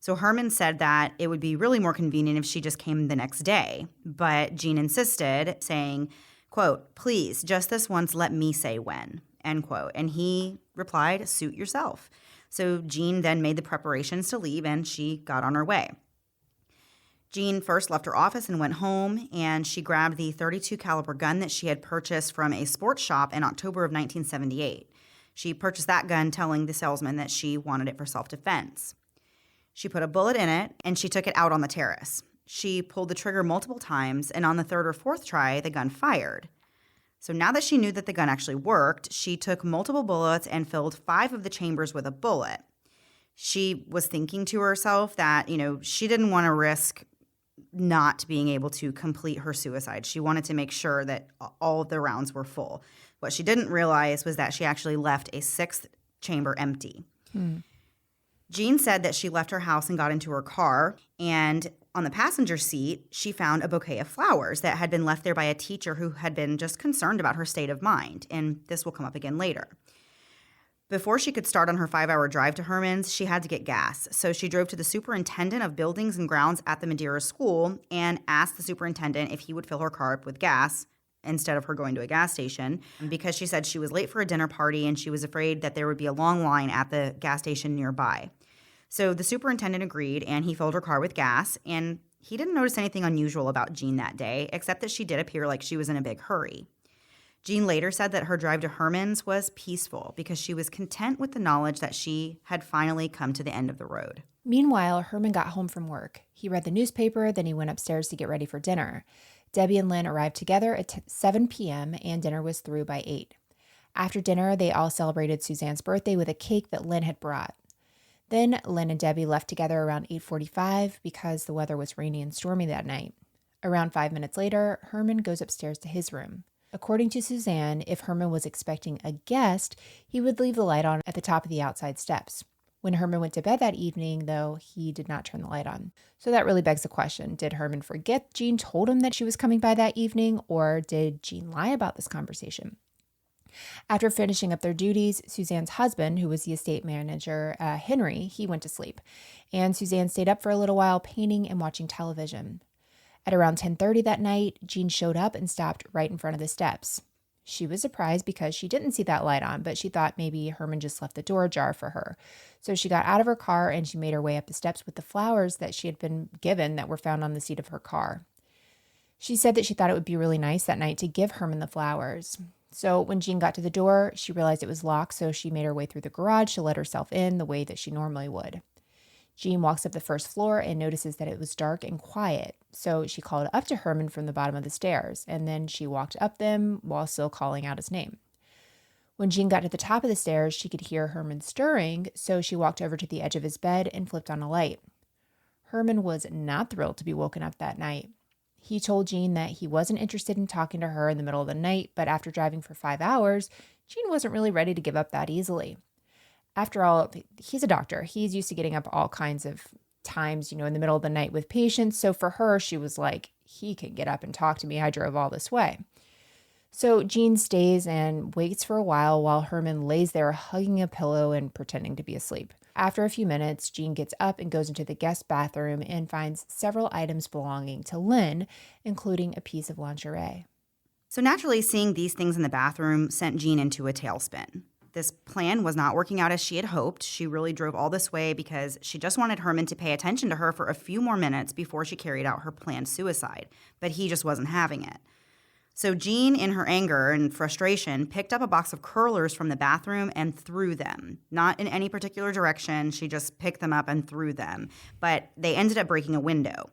So Herman said that it would be really more convenient if she just came the next day. But Jean insisted, saying, quote, "Please, just this once, let me say when," end quote. And he replied, "Suit yourself." So Jean then made the preparations to leave, and she got on her way. Jean first left her office and went home, and she grabbed the .32 caliber gun that she had purchased from a sports shop in October of 1978. She purchased that gun telling the salesman that she wanted it for self-defense. She put a bullet in it, and she took it out on the terrace. She pulled the trigger multiple times, and on the third or fourth try, the gun fired. So now that she knew that the gun actually worked, she took multiple bullets and filled 5 of the chambers with a bullet. She was thinking to herself that, she didn't want to risk not being able to complete her suicide. She wanted to make sure that all of the rounds were full. What she didn't realize was that she actually left a 6th chamber empty. Jean said that she left her house and got into her car, and on the passenger seat, she found a bouquet of flowers that had been left there by a teacher who had been just concerned about her state of mind, and this will come up again later. Before she could start on her 5-hour drive to Herman's, she had to get gas. So she drove to the superintendent of buildings and grounds at the Madeira school and asked the superintendent if he would fill her car up with gas instead of her going to a gas station, because she said she was late for a dinner party and she was afraid that there would be a long line at the gas station nearby. So the superintendent agreed, and he filled her car with gas, and he didn't notice anything unusual about Jean that day, except that she did appear like she was in a big hurry. Jean later said that her drive to Herman's was peaceful because she was content with the knowledge that she had finally come to the end of the road. Meanwhile, Herman got home from work. He read the newspaper, then he went upstairs to get ready for dinner. Debbie and Lynn arrived together at 7 p.m., and dinner was through by 8. After dinner, they all celebrated Suzanne's birthday with a cake that Lynn had brought. Then Lynn and Debbie left together around 8:45 because the weather was rainy and stormy that night. Around 5 minutes later, Herman goes upstairs to his room. According to Suzanne, if Herman was expecting a guest, he would leave the light on at the top of the outside steps. When Herman went to bed that evening, though, he did not turn the light on. So that really begs the question, did Herman forget Jean told him that she was coming by that evening, or did Jean lie about this conversation? After finishing up their duties, Suzanne's husband, who was the estate manager, Henry, he went to sleep. And Suzanne stayed up for a little while painting and watching television. At around 10:30 that night, Jean showed up and stopped right in front of the steps. She was surprised because she didn't see that light on, but she thought maybe Herman just left the door ajar for her. So she got out of her car and she made her way up the steps with the flowers that she had been given that were found on the seat of her car. She said that she thought it would be really nice that night to give Herman the flowers. So when Jean got to the door, she realized it was locked, so she made her way through the garage to let herself in the way that she normally would. Jean walks up the first floor and notices that it was dark and quiet, so she called up to Herman from the bottom of the stairs, and then she walked up them while still calling out his name. When Jean got to the top of the stairs, she could hear Herman stirring, so she walked over to the edge of his bed and flipped on a light. Herman was not thrilled to be woken up that night. He told Jean that he wasn't interested in talking to her in the middle of the night, but after driving for 5 hours, Jean wasn't really ready to give up that easily. After all, he's a doctor. He's used to getting up all kinds of times, in the middle of the night with patients. So for her, she was like, he can get up and talk to me. I drove all this way. So Jean stays and waits for a while Herman lays there hugging a pillow and pretending to be asleep. After a few minutes, Jean gets up and goes into the guest bathroom and finds several items belonging to Lynn, including a piece of lingerie. So naturally, seeing these things in the bathroom sent Jean into a tailspin. This plan was not working out as she had hoped. She really drove all this way because she just wanted Herman to pay attention to her for a few more minutes before she carried out her planned suicide, but he just wasn't having it. So Jean, in her anger and frustration, picked up a box of curlers from the bathroom and threw them. Not in any particular direction, she just picked them up and threw them, but they ended up breaking a window.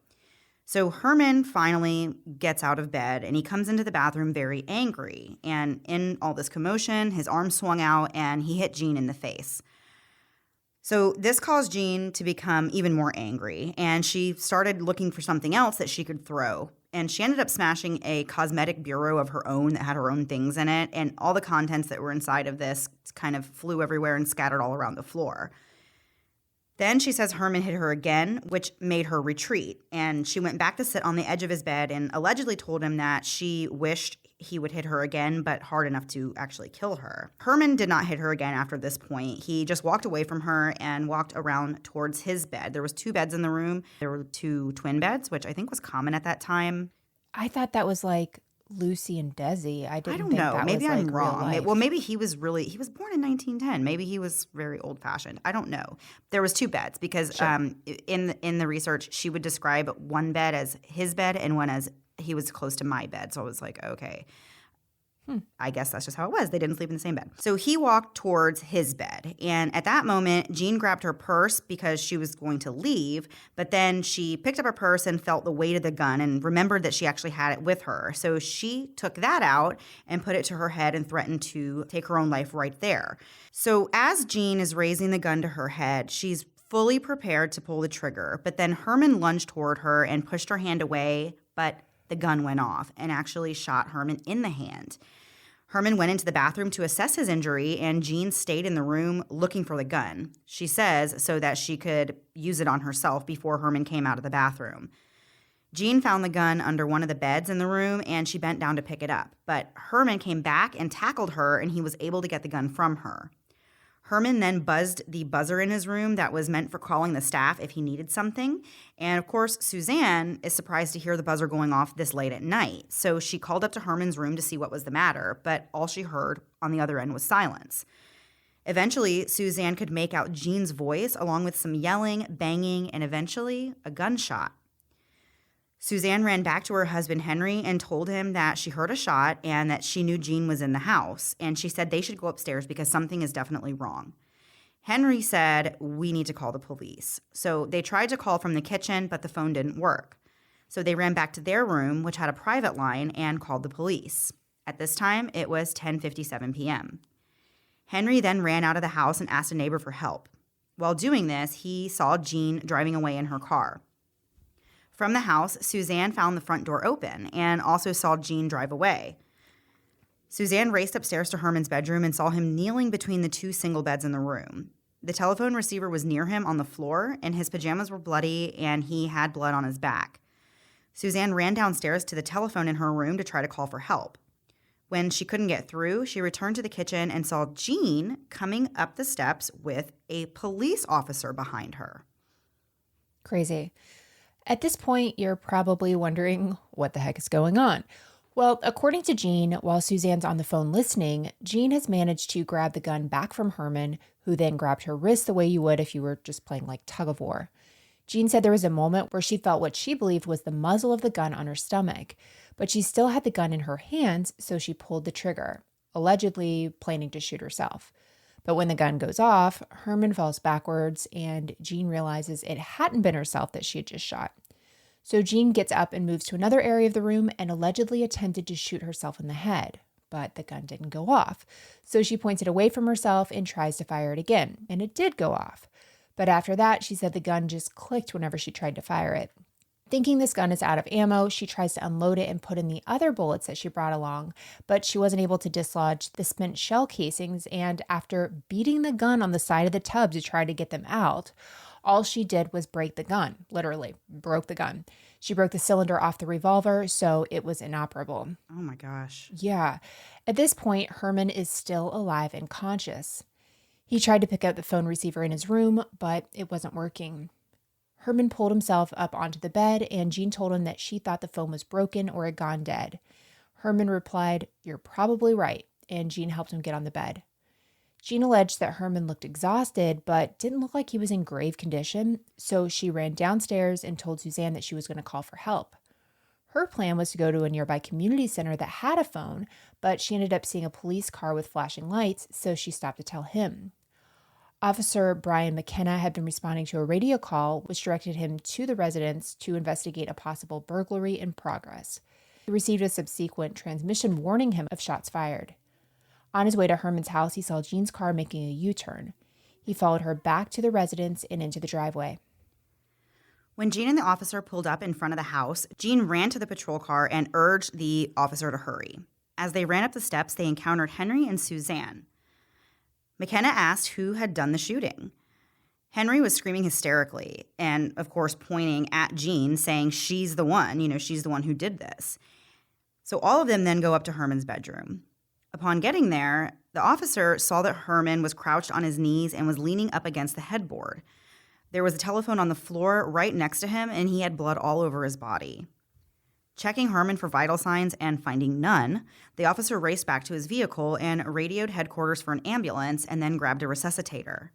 So Herman finally gets out of bed and he comes into the bathroom very angry. And in all this commotion, his arm swung out and he hit Jean in the face. So this caused Jean to become even more angry, and she started looking for something else that she could throw. And she ended up smashing a cosmetic bureau of her own that had her own things in it, and all the contents that were inside of this kind of flew everywhere and scattered all around the floor. Then she says Herman hit her again, which made her retreat, and she went back to sit on the edge of his bed and allegedly told him that she wished he would hit her again, but hard enough to actually kill her. Herman did not hit her again after this point. He just walked away from her and walked around towards his bed. There was 2 beds in the room. There were 2 twin beds, which I think was common at that time. I thought that was like Lucy and Desi. I I didn't don't think know. that Maybe was I'm like real wrong. life. Well, maybe he was born in 1910. Maybe he was very old fashioned. I don't know. There was 2 beds because Sure. in the research she would describe one bed as his bed and one as he was close to my bed. So I was like, okay. Hmm. I guess that's just how it was. They didn't sleep in the same bed. So he walked towards his bed. And at that moment, Jean grabbed her purse because she was going to leave. But then she picked up her purse and felt the weight of the gun and remembered that she actually had it with her. So she took that out and put it to her head and threatened to take her own life right there. So as Jean is raising the gun to her head, she's fully prepared to pull the trigger. But then Herman lunged toward her and pushed her hand away. But the gun went off and actually shot Herman in the hand. Herman went into the bathroom to assess his injury, and Jean stayed in the room looking for the gun. She says so that she could use it on herself before Herman came out of the bathroom. Jean found the gun under one of the beds in the room, and she bent down to pick it up. But Herman came back and tackled her, and he was able to get the gun from her. Herman then buzzed the buzzer in his room that was meant for calling the staff if he needed something. And of course, Suzanne is surprised to hear the buzzer going off this late at night. So she called up to Herman's room to see what was the matter, but all she heard on the other end was silence. Eventually, Suzanne could make out Jean's voice along with some yelling, banging, and eventually a gunshot. Suzanne ran back to her husband, Henry, and told him that she heard a shot and that she knew Jean was in the house. And she said they should go upstairs because something is definitely wrong. Henry said, "We need to call the police." So they tried to call from the kitchen, but the phone didn't work. So they ran back to their room, which had a private line, and called the police. At this time, it was 10:57 p.m. Henry then ran out of the house and asked a neighbor for help. While doing this, he saw Jean driving away in her car. From the house, Suzanne found the front door open and also saw Jean drive away. Suzanne raced upstairs to Herman's bedroom and saw him kneeling between the 2 single beds in the room. The telephone receiver was near him on the floor, and his pajamas were bloody, and he had blood on his back. Suzanne ran downstairs to the telephone in her room to try to call for help. When she couldn't get through, she returned to the kitchen and saw Jean coming up the steps with a police officer behind her. Crazy. At this point, you're probably wondering what the heck is going on. Well, according to Jean, while Suzanne's on the phone listening, Jean has managed to grab the gun back from Herman, who then grabbed her wrist the way you would if you were just playing like tug of war. Jean said there was a moment where she felt what she believed was the muzzle of the gun on her stomach, but she still had the gun in her hands, so she pulled the trigger, allegedly planning to shoot herself. But when the gun goes off, Herman falls backwards, and Jean realizes it hadn't been herself that she had just shot. So Jean gets up and moves to another area of the room and allegedly attempted to shoot herself in the head, but the gun didn't go off. So she points it away from herself and tries to fire it again, and it did go off. But after that, she said the gun just clicked whenever she tried to fire it. Thinking this gun is out of ammo, she tries to unload it and put in the other bullets that she brought along, but she wasn't able to dislodge the spent shell casings, and after beating the gun on the side of the tub to try to get them out, all she did was break the gun, literally broke the gun. She broke the cylinder off the revolver, so it was inoperable. Oh my gosh. Yeah. At this point, Herman is still alive and conscious. He tried to pick up the phone receiver in his room, but it wasn't working. Herman pulled himself up onto the bed, and Jean told him that she thought the phone was broken or had gone dead. Herman replied, "You're probably right," and Jean helped him get on the bed. Jean alleged that Herman looked exhausted, but didn't look like he was in grave condition, so she ran downstairs and told Suzanne that she was going to call for help. Her plan was to go to a nearby community center that had a phone, but she ended up seeing a police car with flashing lights, so she stopped to tell him. Officer Brian McKenna had been responding to a radio call, which directed him to the residence to investigate a possible burglary in progress. He received a subsequent transmission warning him of shots fired. On his way to Herman's house, he saw Jean's car making a U-turn. He followed her back to the residence and into the driveway. When Jean and the officer pulled up in front of the house, Jean ran to the patrol car and urged the officer to hurry. As they ran up the steps, they encountered Henry and Suzanne. McKenna asked who had done the shooting. Henry was screaming hysterically and, of course, pointing at Jean, saying she's the one, she's the one who did this. So all of them then go up to Herman's bedroom. Upon getting there, the officer saw that Herman was crouched on his knees and was leaning up against the headboard. There was a telephone on the floor right next to him, and he had blood all over his body. Checking Herman for vital signs and finding none, the officer raced back to his vehicle and radioed headquarters for an ambulance and then grabbed a resuscitator.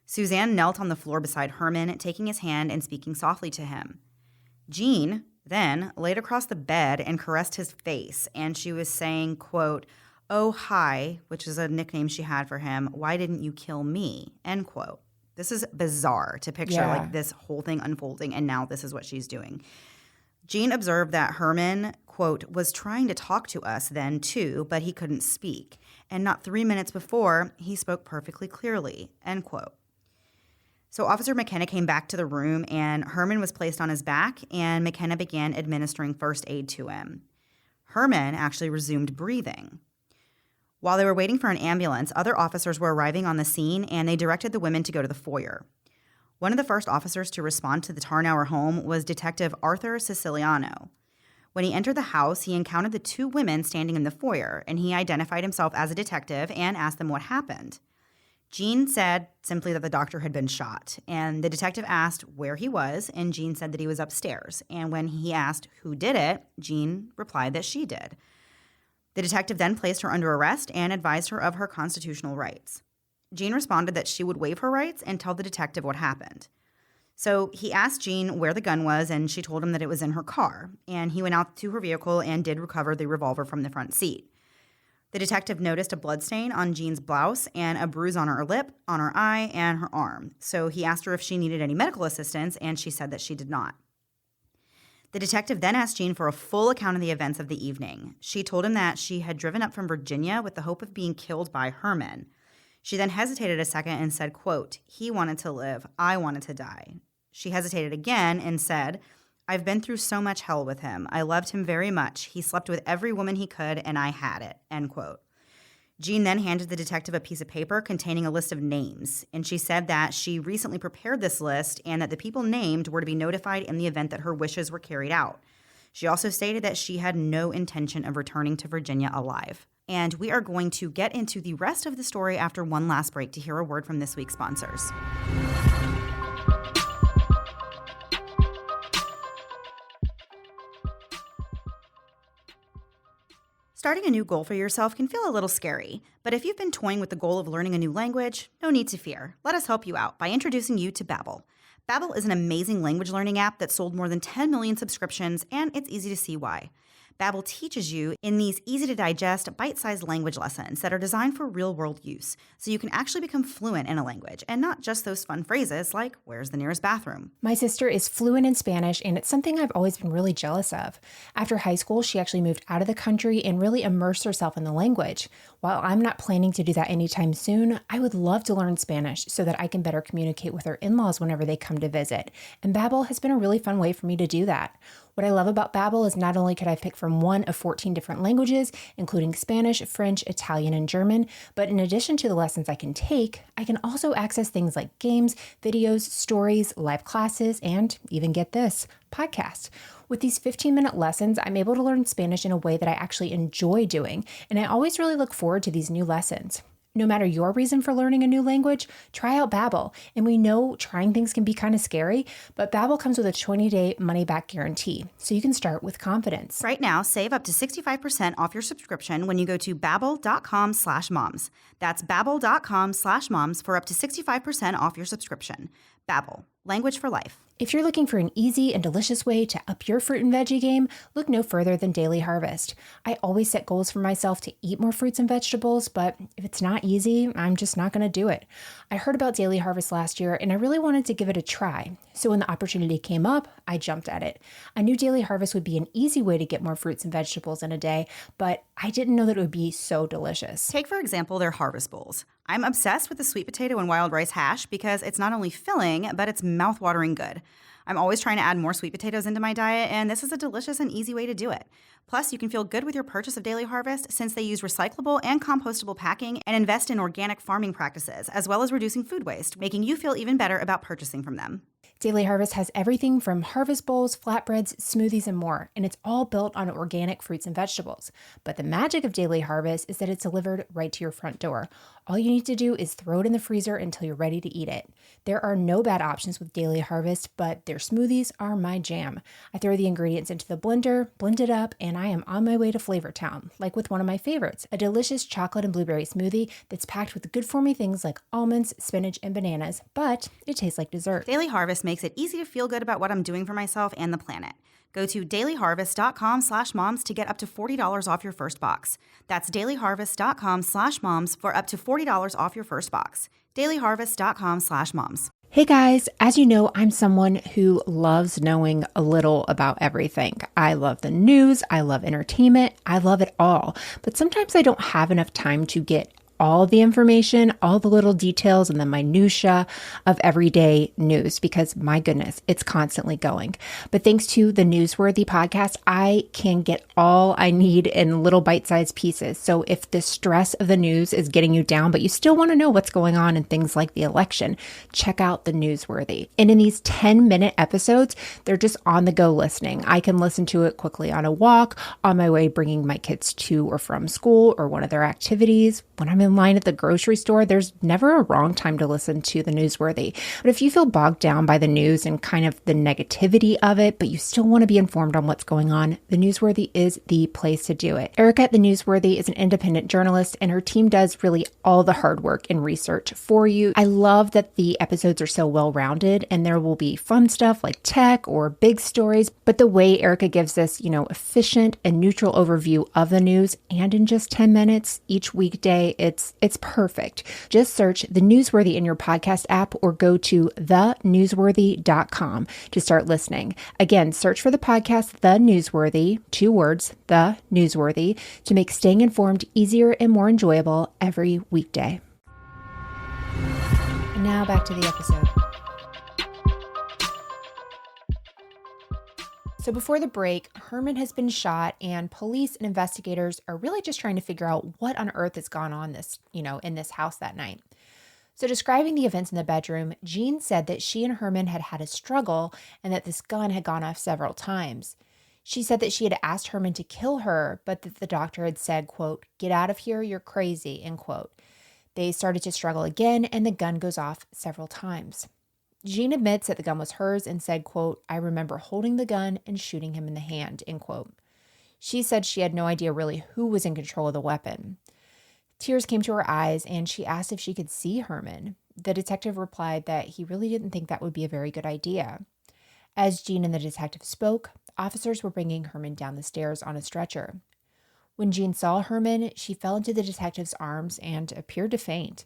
Suzanne knelt on the floor beside Herman, taking his hand and speaking softly to him. Jean then laid across the bed and caressed his face, and she was saying, quote, "Oh, hi," which is a nickname she had for him. "Why didn't you kill me?" End quote. This is bizarre to picture like this whole thing unfolding, and now this is what she's doing. Jean observed that Herman, quote, "was trying to talk to us then too, but he couldn't speak. And not 3 minutes before, he spoke perfectly clearly," end quote. So Officer McKenna came back to the room, and Herman was placed on his back, and McKenna began administering first aid to him. Herman actually resumed breathing. While they were waiting for an ambulance, other officers were arriving on the scene, and they directed the women to go to the foyer. One of the first officers to respond to the Tarnower home was Detective Arthur Siciliano. When he entered the house, he encountered the two women standing in the foyer, and he identified himself as a detective and asked them what happened. Jean said simply that the doctor had been shot, and the detective asked where he was, and Jean said that he was upstairs. And when he asked who did it, Jean replied that she did. The detective then placed her under arrest and advised her of her constitutional rights. Jean responded that she would waive her rights and tell the detective what happened. So he asked Jean where the gun was, and she told him that it was in her car. And he went out to her vehicle and did recover the revolver from the front seat. The detective noticed a bloodstain on Jean's blouse and a bruise on her lip, on her eye, and her arm. So he asked her if she needed any medical assistance, and she said that she did not. The detective then asked Jean for a full account of the events of the evening. She told him that she had driven up from Virginia with the hope of being killed by Herman. She then hesitated a second and said, quote, "He wanted to live. I wanted to die." She hesitated again and said, "I've been through so much hell with him. I loved him very much. He slept with every woman he could, and I had it," end quote. Jean then handed the detective a piece of paper containing a list of names, and she said that she recently prepared this list and that the people named were to be notified in the event that her wishes were carried out. She also stated that she had no intention of returning to Virginia alive. And we are going to get into the rest of the story after one last break to hear a word from this week's sponsors. Starting a new goal for yourself can feel a little scary, but if you've been toying with the goal of learning a new language, no need to fear. Let us help you out by introducing you to Babbel. Babbel is an amazing language learning app that sold more than 10 million subscriptions, and it's easy to see why. Babbel teaches you in these easy-to-digest, bite-sized language lessons that are designed for real-world use, so you can actually become fluent in a language, and not just those fun phrases like, "Where's the nearest bathroom?" My sister is fluent in Spanish, and it's something I've always been really jealous of. After high school, she actually moved out of the country and really immersed herself in the language. While I'm not planning to do that anytime soon, I would love to learn Spanish so that I can better communicate with her in-laws whenever they come to visit, and Babbel has been a really fun way for me to do that. What I love about Babbel is not only could I pick from one of 14 different languages, including Spanish, French, Italian, and German, but in addition to the lessons I can take, I can also access things like games, videos, stories, live classes, and even get this, podcasts. With these 15-minute lessons, I'm able to learn Spanish in a way that I actually enjoy doing, and I always really look forward to these new lessons. No matter your reason for learning a new language, try out Babbel. And we know trying things can be kind of scary, but Babbel comes with a 20-day money-back guarantee, so you can start with confidence. Right now, save up to 65% off your subscription when you go to babbel.com/moms. That's babbel.com/moms for up to 65% off your subscription. Babbel, language for life. If you're looking for an easy and delicious way to up your fruit and veggie game, look no further than Daily Harvest. I always set goals for myself to eat more fruits and vegetables, but if it's not easy, I'm just not going to do it. I heard about Daily Harvest last year, and I really wanted to give it a try. So when the opportunity came up, I jumped at it. I knew Daily Harvest would be an easy way to get more fruits and vegetables in a day, but I didn't know that it would be so delicious. Take, for example, their Harvest Bowls. I'm obsessed with the sweet potato and wild rice hash because it's not only filling, but it's mouth-watering good. I'm always trying to add more sweet potatoes into my diet, and this is a delicious and easy way to do it. Plus, you can feel good with your purchase of Daily Harvest since they use recyclable and compostable packing and invest in organic farming practices, as well as reducing food waste, making you feel even better about purchasing from them. Daily Harvest has everything from harvest bowls, flatbreads, smoothies, and more, and it's all built on organic fruits and vegetables. But the magic of Daily Harvest is that it's delivered right to your front door. All you need to do is throw it in the freezer until you're ready to eat it. There are no bad options with Daily Harvest, but their smoothies are my jam. I throw the ingredients into the blender, blend it up, and I am on my way to Flavor Town, like with one of my favorites, a delicious chocolate and blueberry smoothie that's packed with good-for-me things like almonds, spinach, and bananas, but it tastes like dessert. Daily Harvest makes it easy to feel good about what I'm doing for myself and the planet. Go to dailyharvest.com/moms to get up to $40 off your first box. That's dailyharvest.com/moms for up to $40 off your first box. dailyharvest.com/moms. Hey guys, as you know, I'm someone who loves knowing a little about everything. I love the news, I love entertainment, I love it all. But sometimes I don't have enough time to get all the information, all the little details and the minutia of everyday news because my goodness, it's constantly going. But thanks to the Newsworthy podcast, I can get all I need in little bite-sized pieces. So if the stress of the news is getting you down, but you still want to know what's going on in things like the election, check out the Newsworthy. And in these 10-minute episodes, they're just on the go listening. I can listen to it quickly on a walk, on my way bringing my kids to or from school or one of their activities. When I'm in line at the grocery store, there's never a wrong time to listen to the Newsworthy. But if you feel bogged down by the news and kind of the negativity of it, but you still want to be informed on what's going on, the Newsworthy is the place to do it. Erica at the Newsworthy is an independent journalist, and her team does really all the hard work and research for you. I love that the episodes are so well-rounded, and there will be fun stuff like tech or big stories, but the way Erica gives this, efficient and neutral overview of the news, and in just 10 minutes each weekday, it's perfect. Just search The Newsworthy in your podcast app or go to thenewsworthy.com to start listening. Again, search for the podcast The Newsworthy, 2 words, The Newsworthy, to make staying informed easier and more enjoyable every weekday. And now back to the episode. So before the break, Herman has been shot and police and investigators are really just trying to figure out what on earth has gone on in this house that night. So describing the events in the bedroom, Jean said that she and Herman had had a struggle and that this gun had gone off several times. She said that she had asked Herman to kill her, but that the doctor had said, quote, "Get out of here, you're crazy," end quote. They started to struggle again and the gun goes off several times. Jean admits that the gun was hers and said, quote, "I remember holding the gun and shooting him in the hand," end quote. She said she had no idea really who was in control of the weapon. Tears came to her eyes and she asked if she could see Herman. The detective replied that he really didn't think that would be a very good idea. As Jean and the detective spoke, officers were bringing Herman down the stairs on a stretcher. When Jean saw Herman, she fell into the detective's arms and appeared to faint.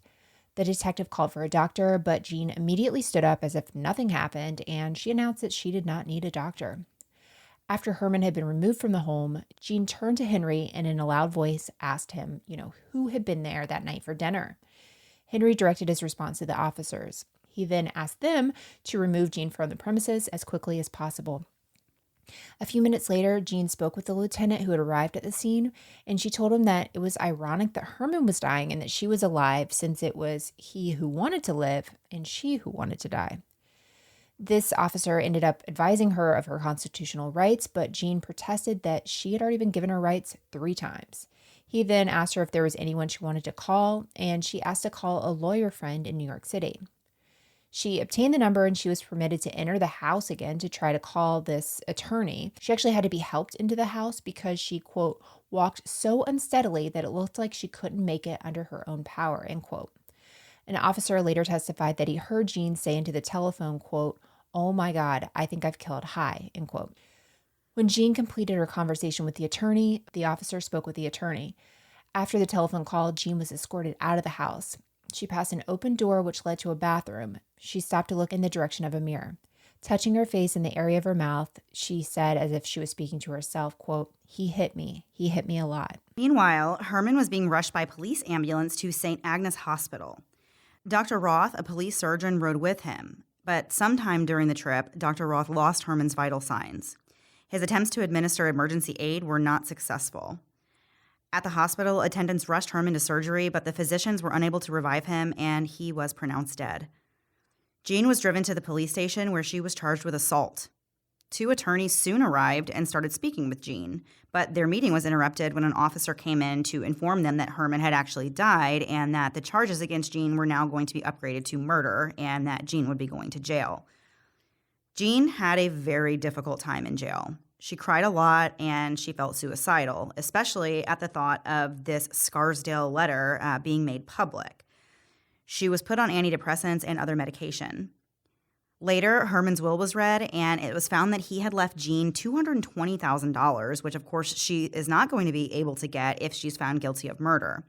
The detective called for a doctor, but Jean immediately stood up as if nothing happened, and she announced that she did not need a doctor. After Herman had been removed from the home, Jean turned to Henry and in a loud voice asked him, who had been there that night for dinner. Henry directed his response to the officers. He then asked them to remove Jean from the premises as quickly as possible. A few minutes later, Jean spoke with the lieutenant who had arrived at the scene, and she told him that it was ironic that Herman was dying and that she was alive since it was he who wanted to live and she who wanted to die. This officer ended up advising her of her constitutional rights, but Jean protested that she had already been given her rights 3 times. He then asked her if there was anyone she wanted to call, and she asked to call a lawyer friend in New York City. She obtained the number and she was permitted to enter the house again to try to call this attorney. She actually had to be helped into the house because she, quote, "walked so unsteadily that it looked like she couldn't make it under her own power," end quote. An officer later testified that he heard Jean say into the telephone, quote, "Oh my God, I think I've killed Hi," end quote. When Jean completed her conversation with the attorney, the officer spoke with the attorney. After the telephone call, Jean was escorted out of the house. She passed an open door which led to a bathroom. She stopped to look in the direction of a mirror. Touching her face in the area of her mouth, she said as if she was speaking to herself, quote, He hit me a lot." Meanwhile, Herman was being rushed by police ambulance to St. Agnes Hospital. Dr. Roth, a police surgeon, rode with him. But sometime during the trip, Dr. Roth lost Herman's vital signs. His attempts to administer emergency aid were not successful. At the hospital, attendants rushed Herman to surgery, but the physicians were unable to revive him, and he was pronounced dead. Jean was driven to the police station where she was charged with assault. 2 attorneys soon arrived and started speaking with Jean, but their meeting was interrupted when an officer came in to inform them that Herman had actually died and that the charges against Jean were now going to be upgraded to murder and that Jean would be going to jail. Jean had a very difficult time in jail. She cried a lot and she felt suicidal, especially at the thought of this Scarsdale letter being made public. She was put on antidepressants and other medication. Later, Herman's will was read, and it was found that he had left Jean $220,000, which of course she is not going to be able to get if she's found guilty of murder.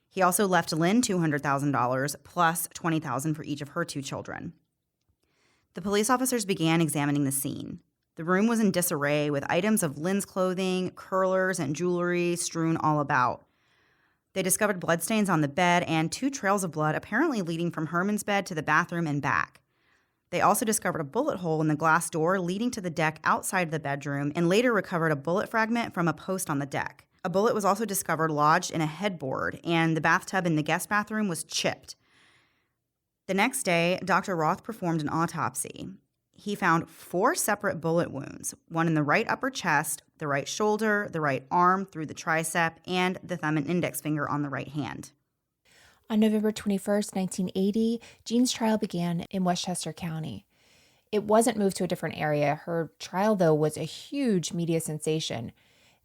He also left Lynn $200,000 plus $20,000 for each of her 2 children. The police officers began examining the scene. The room was in disarray with items of Lynn's clothing, curlers, and jewelry strewn all about. They discovered bloodstains on the bed and 2 trails of blood apparently leading from Herman's bed to the bathroom and back. They also discovered a bullet hole in the glass door leading to the deck outside the bedroom and later recovered a bullet fragment from a post on the deck. A bullet was also discovered lodged in a headboard, and the bathtub in the guest bathroom was chipped. The next day, Dr. Roth performed an autopsy. He found 4 separate bullet wounds, one in the right upper chest, the right shoulder, the right arm through the tricep, and the thumb and index finger on the right hand. On November 21st, 1980, Jean's trial began in Westchester County. It wasn't moved to a different area. Her trial, though, was a huge media sensation.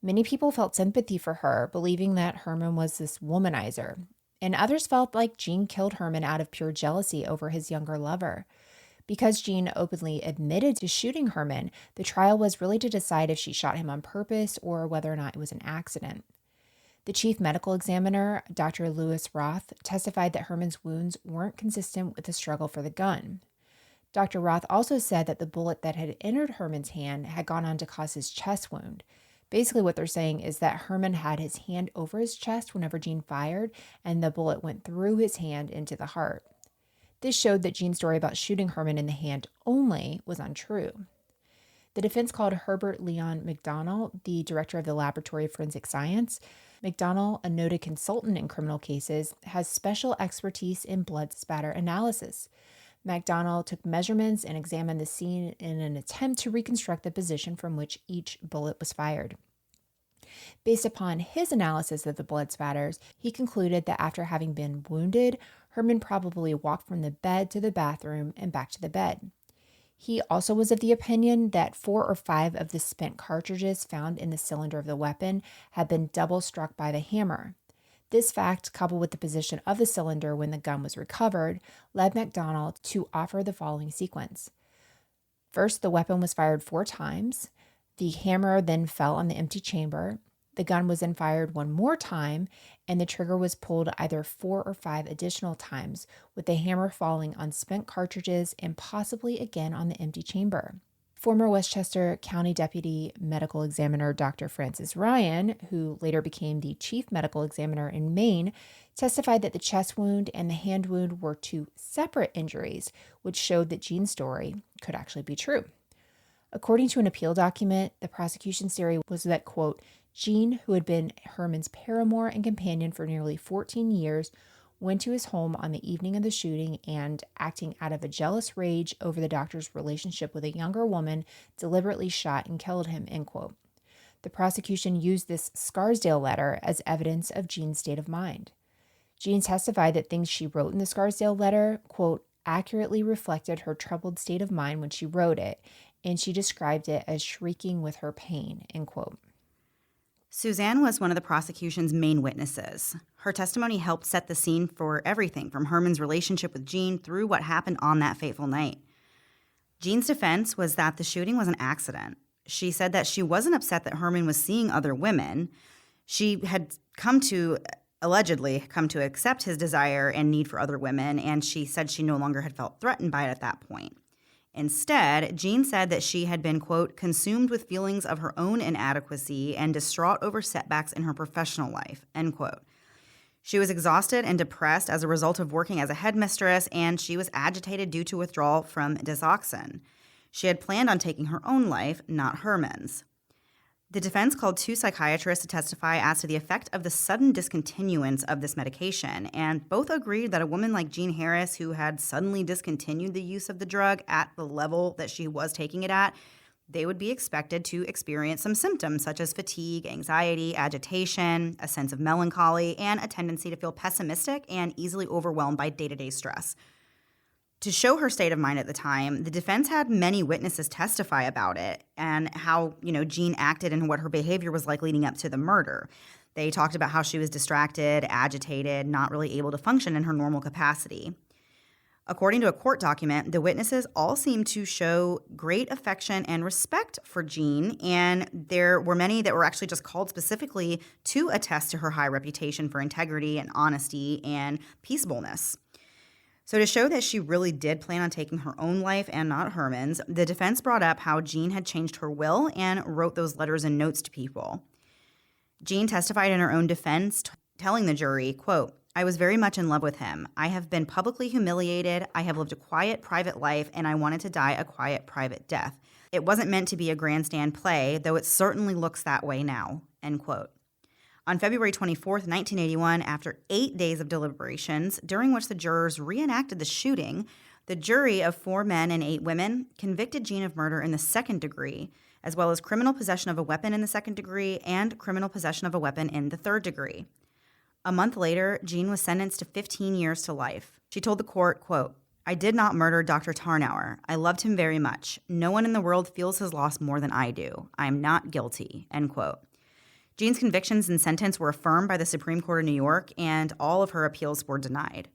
Many people felt sympathy for her, believing that Herman was this womanizer. And others felt like Jean killed Herman out of pure jealousy over his younger lover. Because Jean openly admitted to shooting Herman, the trial was really to decide if she shot him on purpose or whether or not it was an accident. The chief medical examiner, Dr. Lewis Roth, testified that Herman's wounds weren't consistent with the struggle for the gun. Dr. Roth also said that the bullet that had entered Herman's hand had gone on to cause his chest wound. Basically, what they're saying is that Herman had his hand over his chest whenever Jean fired, and the bullet went through his hand into the heart. This showed that Jean's story about shooting Herman in the hand only was untrue. The defense called Herbert Leon McDonnell, the director of the Laboratory of Forensic Science. McDonnell, a noted consultant in criminal cases, has special expertise in blood spatter analysis. McDonnell took measurements and examined the scene in an attempt to reconstruct the position from which each bullet was fired. Based upon his analysis of the blood spatters, he concluded that after having been wounded, Herman probably walked from the bed to the bathroom and back to the bed. He also was of the opinion that 4 or 5 of the spent cartridges found in the cylinder of the weapon had been double struck by the hammer. This fact, coupled with the position of the cylinder when the gun was recovered, led McDonnell to offer the following sequence. First, the weapon was fired 4 times. The hammer then fell on the empty chamber. The gun was then fired 1 more time, and the trigger was pulled either 4 or 5 additional times, with the hammer falling on spent cartridges and possibly again on the empty chamber. Former Westchester County Deputy Medical Examiner Dr. Francis Ryan, who later became the Chief Medical Examiner in Maine, testified that the chest wound and the hand wound were 2 separate injuries, which showed that Jean's story could actually be true. According to an appeal document, the prosecution's theory was that, quote, Jean, who had been Herman's paramour and companion for nearly 14 years, went to his home on the evening of the shooting and, acting out of a jealous rage over the doctor's relationship with a younger woman, deliberately shot and killed him, end quote. The prosecution used this Scarsdale letter as evidence of Jean's state of mind. Jean testified that things she wrote in the Scarsdale letter, quote, accurately reflected her troubled state of mind when she wrote it, and she described it as shrieking with her pain, end quote. Suzanne was one of the prosecution's main witnesses. Her testimony helped set the scene for everything from Herman's relationship with Jean through what happened on that fateful night. Jean's defense was that the shooting was an accident. She said that she wasn't upset that Herman was seeing other women. She had allegedly come to accept his desire and need for other women, and she said she no longer had felt threatened by it at that point. Instead, Jean said that she had been, quote, consumed with feelings of her own inadequacy and distraught over setbacks in her professional life, end quote. She was exhausted and depressed as a result of working as a headmistress, and she was agitated due to withdrawal from Disoxin. She had planned on taking her own life, not Herman's. The defense called 2 psychiatrists to testify as to the effect of the sudden discontinuance of this medication, and both agreed that a woman like Jean Harris, who had suddenly discontinued the use of the drug at the level that she was taking it at, they would be expected to experience some symptoms such as fatigue, anxiety, agitation, a sense of melancholy, and a tendency to feel pessimistic and easily overwhelmed by day-to-day stress. To show her state of mind at the time, the defense had many witnesses testify about it and how, Jean acted and what her behavior was like leading up to the murder. They talked about how she was distracted, agitated, not really able to function in her normal capacity. According to a court document, the witnesses all seemed to show great affection and respect for Jean, and there were many that were actually just called specifically to attest to her high reputation for integrity and honesty and peaceableness. So to show that she really did plan on taking her own life and not Herman's, the defense brought up how Jean had changed her will and wrote those letters and notes to people. Jean testified in her own defense, telling the jury, quote, "I was very much in love with him. I have been publicly humiliated. I have lived a quiet, private life, and I wanted to die a quiet, private death. It wasn't meant to be a grandstand play, though it certainly looks that way now," end quote. On February 24th, 1981, after 8 days of deliberations, during which the jurors reenacted the shooting, the jury of 4 men and 8 women convicted Jean of murder in the second degree, as well as criminal possession of a weapon in the second degree and criminal possession of a weapon in the third degree. A month later, Jean was sentenced to 15 years to life. She told the court, quote, "I did not murder Dr. Tarnower. I loved him very much. No one in the world feels his loss more than I do. I am not guilty," end quote. Jean's convictions and sentence were affirmed by the Supreme Court of New York, and all of her appeals were denied.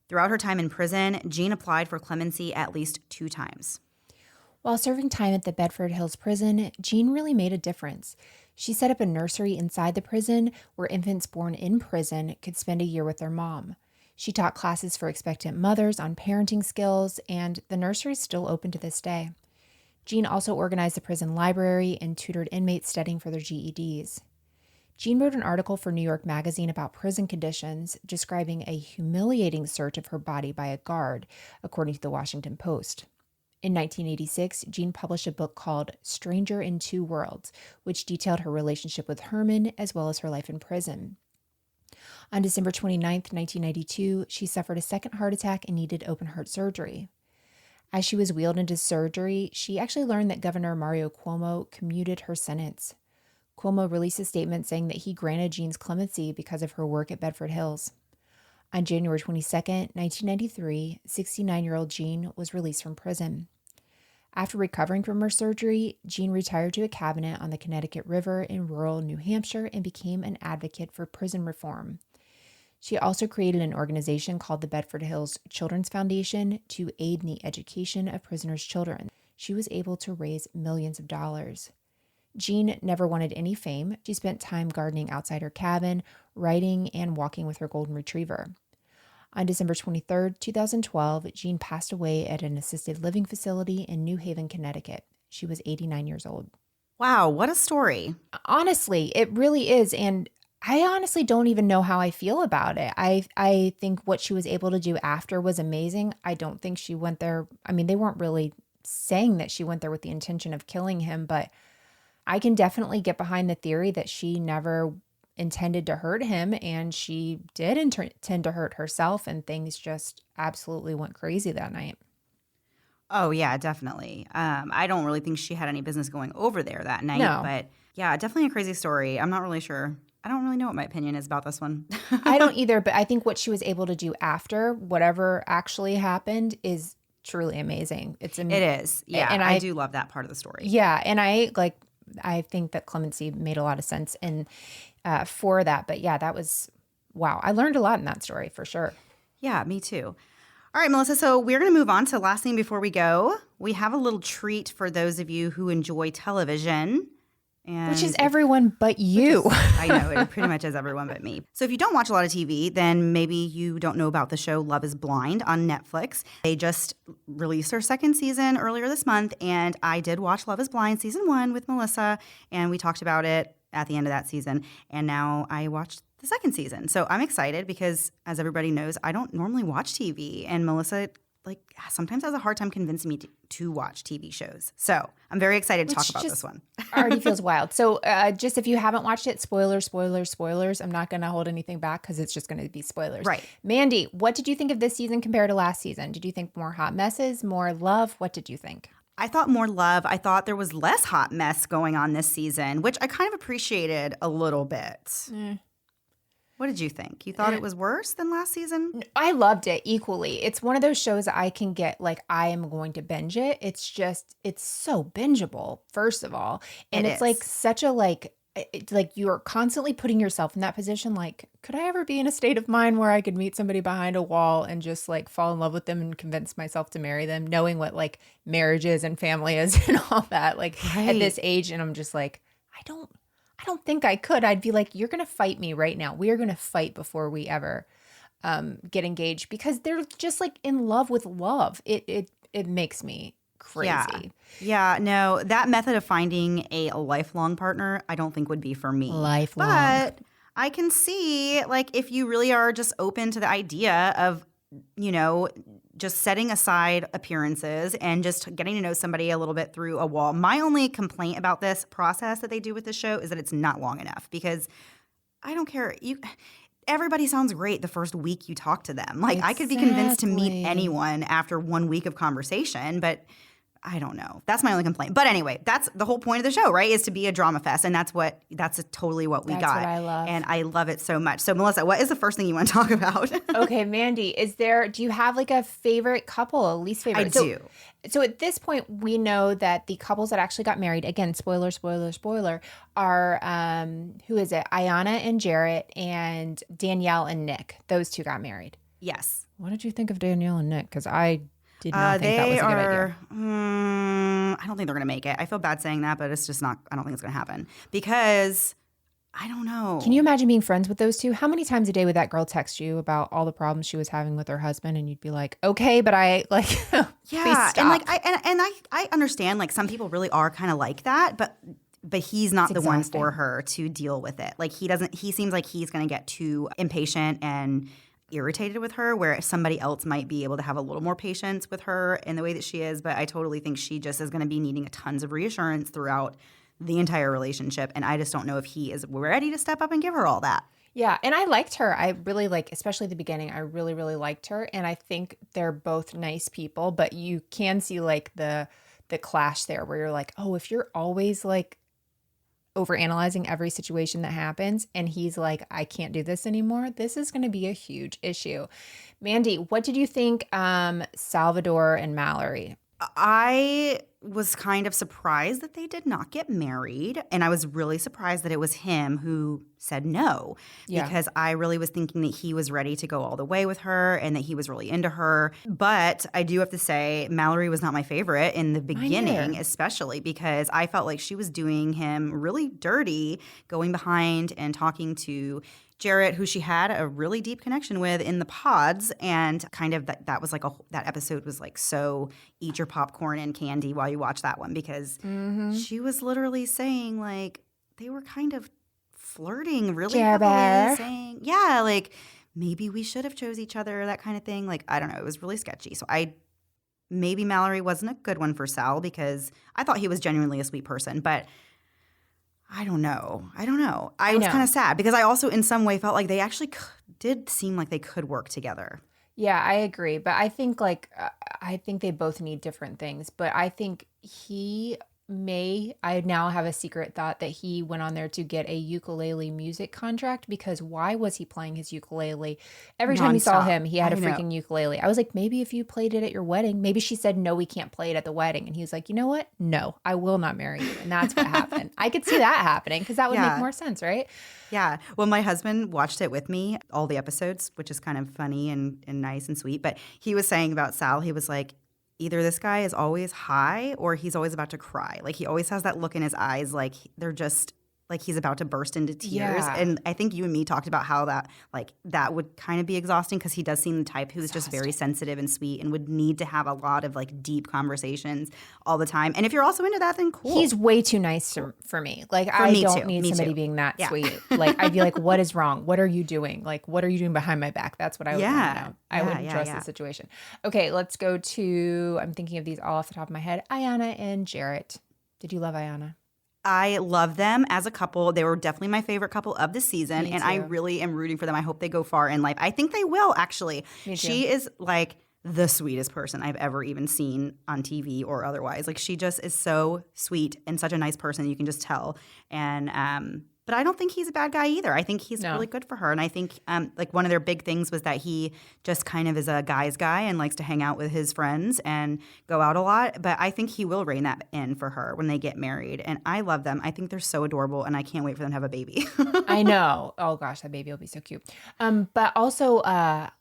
Throughout her time in prison, Jean applied for clemency at least 2 times. While serving time at the Bedford Hills prison, Jean really made a difference. She set up a nursery inside the prison where infants born in prison could spend a year with their mom. She taught classes for expectant mothers on parenting skills, and the nursery is still open to this day. Jean also organized the prison library and tutored inmates studying for their GEDs. Jean wrote an article for New York Magazine about prison conditions, describing a humiliating search of her body by a guard, according to the Washington Post. In 1986, Jean published a book called Stranger in Two Worlds, which detailed her relationship with Herman as well as her life in prison. On December 29, 1992, she suffered a second heart attack and needed open heart surgery. As she was wheeled into surgery, she actually learned that Governor Mario Cuomo commuted her sentence. Cuomo released a statement saying that he granted Jean's clemency because of her work at Bedford Hills. On January 22, 1993, 69-year-old Jean was released from prison. After recovering from her surgery, Jean retired to a cabinet on the Connecticut River in rural New Hampshire and became an advocate for prison reform. She also created an organization called the Bedford Hills Children's Foundation to aid in the education of prisoners' children. She was able to raise millions of dollars. Jean never wanted any fame. She spent time gardening outside her cabin, writing, and walking with her golden retriever. On December 23, 2012, Jean passed away at an assisted living facility in New Haven, Connecticut. She was 89 years old. Wow, what a story. Honestly, it really is. And I honestly don't even know how I feel about it. I think what she was able to do after was amazing. I don't think she went there. I mean, they weren't really saying that she went there with the intention of killing him, but I can definitely get behind the theory that she never intended to hurt him, and she did intend to hurt herself, and things just absolutely went crazy that night. Oh, yeah, definitely. I don't really think she had any business going over there that night, No. but yeah, definitely a crazy story. I'm not really sure. I don't really know what my opinion is about this one. I don't either, but I think what she was able to do after whatever actually happened is truly amazing. It is. Yeah, and I do love that part of the story. Yeah, and I think that clemency made a lot of sense for that. But yeah, that was, wow. I learned a lot in that story for sure. Yeah, me too. All right, Melissa, so we're going to move on to the last thing before we go. We have a little treat for those of you who enjoy television. Which is everyone but you. I know, it pretty much is everyone but me. So if you don't watch a lot of TV, then maybe you don't know about the show Love is Blind on Netflix. They just released their second season earlier this month, and I did watch Love is Blind season 1 with Melissa, and we talked about it at the end of that season, and now I watched the second season. So I'm excited because, as everybody knows, I don't normally watch TV, and Melissa like sometimes has a hard time convincing me to watch TV shows. So I'm very excited to talk about this one. Already feels wild. So just if you haven't watched it, spoilers. I'm not going to hold anything back because it's just going to be spoilers. Right. Mandy, what did you think of this season compared to last season? Did you think more hot messes, more love? What did you think? I thought more love. I thought there was less hot mess going on this season, which I kind of appreciated a little bit. What did you think? You thought it was worse than last season? I loved it equally. It's one of those shows that I can get, like, I am going to binge it. It's just, it's so bingeable, first of all. And it's like such a, like, it's like you're constantly putting yourself in that position. Like, could I ever be in a state of mind where I could meet somebody behind a wall and just like fall in love with them and convince myself to marry them, knowing what like marriage is and family is and all that, like at this age. And I'm just like, I don't think I could. I'd be like, you're going to fight me right now. We are going to fight before we ever get engaged, because they're just like in love with love. It makes me crazy. Yeah, no, that method of finding a lifelong partner, I don't think would be for me. Lifelong. But I can see, like, if you really are just open to the idea of, you know, just setting aside appearances and just getting to know somebody a little bit through a wall. My only complaint about this process that they do with the show is that it's not long enough, because I don't care. Everybody sounds great the first week you talk to them. Like, I could be convinced to meet anyone after 1 week of conversation, but I don't know. That's my only complaint. But anyway, that's the whole point of the show, right? Is to be a drama fest. And that's totally what we got. That's what I love. And I love it so much. So Melissa, what is the first thing you want to talk about? Okay, Mandy, do you have like a favorite couple, a least favorite? I do. So at this point, we know that the couples that actually got married, again, spoiler, are, who is it? Ayana and Jarrett, and Danielle and Nick. Those two got married. Yes. What did you think of Danielle and Nick? Because I did not think that was a good idea. I don't think they're going to make it. I feel bad saying that, but it's just not, I don't think it's going to happen, because I don't know. Can you imagine being friends with those two? How many times a day would that girl text you about all the problems she was having with her husband, and you'd be like, okay, but I like, yeah, please stop. and like I understand, like, some people really are kind of like that, but he's not the one for her to deal with it. Like, he seems like he's going to get too impatient and irritated with her, where somebody else might be able to have a little more patience with her in the way that she is. But I totally think she just is going to be needing tons of reassurance throughout the entire relationship. And I just don't know if he is ready to step up and give her all that. Yeah, and I liked her. I really especially the beginning, I really, really liked her. And I think they're both nice people, but you can see like the clash there, where you're like, oh, if you're always like overanalyzing every situation that happens, and he's like, I can't do this anymore, this is going to be a huge issue. Mandy, what did you think Salvador and Mallory? I was kind of surprised that they did not get married, and I was really surprised that it was him who said no, because I really was thinking that he was ready to go all the way with her and that he was really into her. But I do have to say, Mallory was not my favorite in the beginning, especially because I felt like she was doing him really dirty, going behind and talking to Jarrett, who she had a really deep connection with in the pods, and kind of that was like that episode was like, so eat your popcorn and candy while you watch that one, because she was literally saying, like, they were kind of flirting really heavily, saying, yeah, like, maybe we should have chose each other, that kind of thing. Like, I don't know, it was really sketchy. So maybe Mallory wasn't a good one for Sal, because I thought he was genuinely a sweet person, but I don't know. I was kind of sad, because I also in some way felt like they actually did seem like they could work together. Yeah, I agree. But I think I think they both need different things. But I think I now have a secret thought that he went on there to get a ukulele music contract, because why was he playing his ukulele? Every time you saw him, he had a freaking ukulele. I was like, maybe if you played it at your wedding, maybe she said, no, we can't play it at the wedding. And he was like, you know what? No, I will not marry you. And that's what happened. I could see that happening, because that would make more sense, right? Yeah. Well, my husband watched it with me, all the episodes, which is kind of funny and nice and sweet. But he was saying about Sal, he was like, either this guy is always high or he's always about to cry. Like, he always has that look in his eyes, like they're just like he's about to burst into tears. Yeah. And I think you and me talked about how that would kind of be exhausting because he does seem the type who's just very sensitive and sweet and would need to have a lot of like deep conversations all the time. And if you're also into that, then cool. He's way too nice for me. Like I don't need somebody being that sweet. Like I'd be like, what is wrong? What are you doing? Like what are you doing behind my back? That's what I would want to know. I wouldn't trust the situation. Okay, let's go to, I'm thinking of these all off the top of my head. Ayanna and Jarrett. Did you love Ayanna? I love them as a couple. They were definitely my favorite couple of the season, and I really am rooting for them. I hope they go far in life. I think they will, actually. She is like the sweetest person I've ever even seen on TV or otherwise. Like she just is so sweet and such a nice person. You can just tell. And but I don't think he's a bad guy either. I think he's really good for her. And I think like one of their big things was that he just kind of is a guy's guy and likes to hang out with his friends and go out a lot. But I think he will rein that in for her when they get married. And I love them. I think they're so adorable, and I can't wait for them to have a baby. I know. Oh gosh, that baby will be so cute. But also,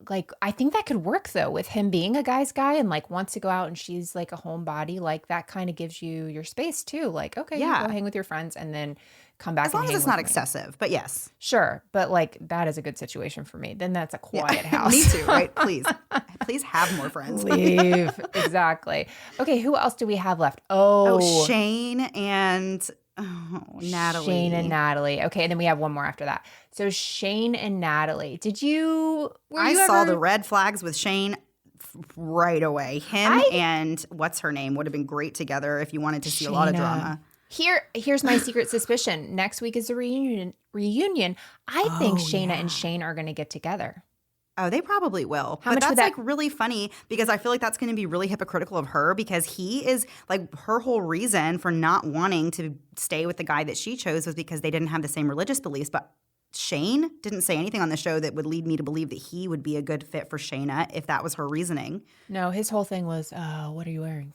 like I think that could work though with him being a guy's guy and like wants to go out and she's like a homebody. Like that kind of gives you your space too. Like okay, you go hang with your friends and then come back. As long as it's not excessive, but yes. Sure. But like that is a good situation for me. Then that's a quiet house. Me too, right? Please. Please have more friends. Leave. Exactly. Okay, who else do we have left? Oh, Shane and Natalie. Shane and Natalie. Okay, and then we have one more after that. So Shane and Natalie. I saw the red flags with Shane right away. Him and what's her name would have been great together if you wanted to see a lot of drama. Here's my secret suspicion. Next week is a reunion. I think Shayna and Shane are going to get together. Oh, they probably will. But that's like really funny because I feel like that's going to be really hypocritical of her because he is like her whole reason for not wanting to stay with the guy that she chose was because they didn't have the same religious beliefs. But Shane didn't say anything on the show that would lead me to believe that he would be a good fit for Shayna if that was her reasoning. No, his whole thing was, what are you wearing?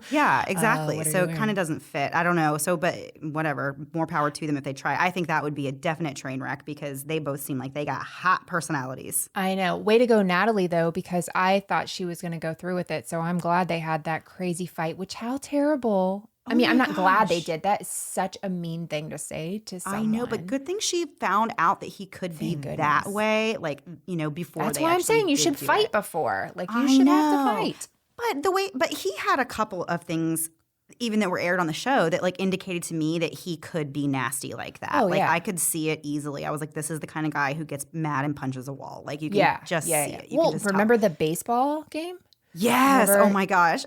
Yeah, exactly. So it kind of doesn't fit. I don't know. So, but whatever. More power to them if they try. I think that would be a definite train wreck because they both seem like they got hot personalities. I know. Way to go, Natalie, though, because I thought she was going to go through with it. So I'm glad they had that crazy fight, which how terrible. I mean, I'm not glad they did that. It's such a mean thing to say to someone. I know, but good thing she found out that he could be that way, like, before That's they why I'm saying you should fight before. Like, you should have to fight. But he had a couple of things, even that were aired on the show, that, like, indicated to me that he could be nasty like that. I could see it easily. I was like, this is the kind of guy who gets mad and punches a wall. Like, you can just see it. Well, remember the baseball game? Yes. Oh, my gosh.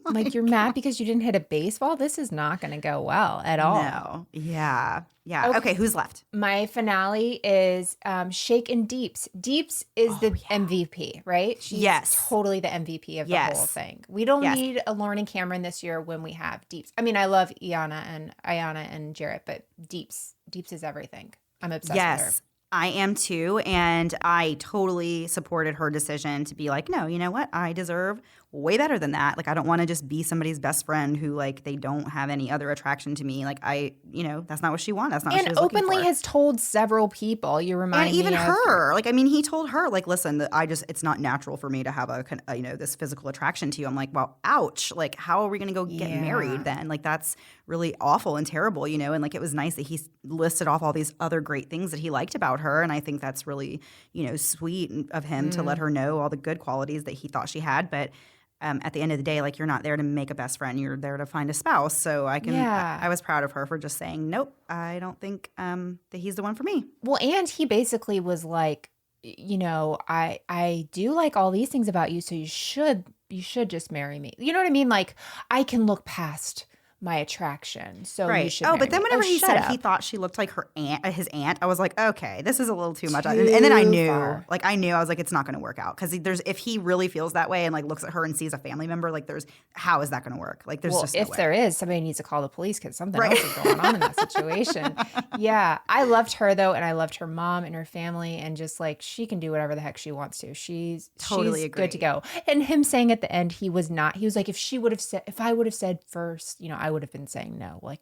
Like, you're mad because you didn't hit a baseball? This is not going to go well at all. No. Yeah. Okay, who's left? My finale is Shake and Deeps. Deeps is the MVP, right? She's totally the MVP of the whole thing. We don't need a Lauren and Cameron this year when we have Deeps. I mean, I love Ayanna and Jarrett, but Deeps is everything. I'm obsessed with her. I am too, and I totally supported her decision to be like, no, you know what? I deserve way better than that. Like, I don't want to just be somebody's best friend who, like, they don't have any other attraction to me. Like, that's not what she wanted. That's not what she was looking for. And openly has told several people. You remind me of. And even her. Like, I mean, he told her, like, listen, it's not natural for me to have this physical attraction to you. I'm like, well, ouch. Like, how are we going to go get married then? Like, that's really awful and terrible, And, like, it was nice that he listed off all these other great things that he liked about her. And I think that's really, sweet of him to let her know all the good qualities that he thought she had. But at the end of the day, like, you're not there to make a best friend. You're there to find a spouse. So I was proud of her for just saying, nope, I don't think that he's the one for me. Well, and he basically was like, I do like all these things about you. So you should just marry me. You know what I mean? Like, I can look past my attraction. So you should marry but then me. whenever he said he thought she looked like his aunt, I was like, okay, this is a little too much. And then I knew, I was like, it's not going to work out. Because if he really feels that way and, like, looks at her and sees a family member, like, how is that going to work? Like, there's just no way. There is, somebody needs to call the police because something else is going on in that situation. Yeah. I loved her, though, and I loved her mom and her family, and just, like, she can do whatever the heck she wants to. She's good to go. And him saying at the end, he was like, if I would have said first, I would have been saying no, like,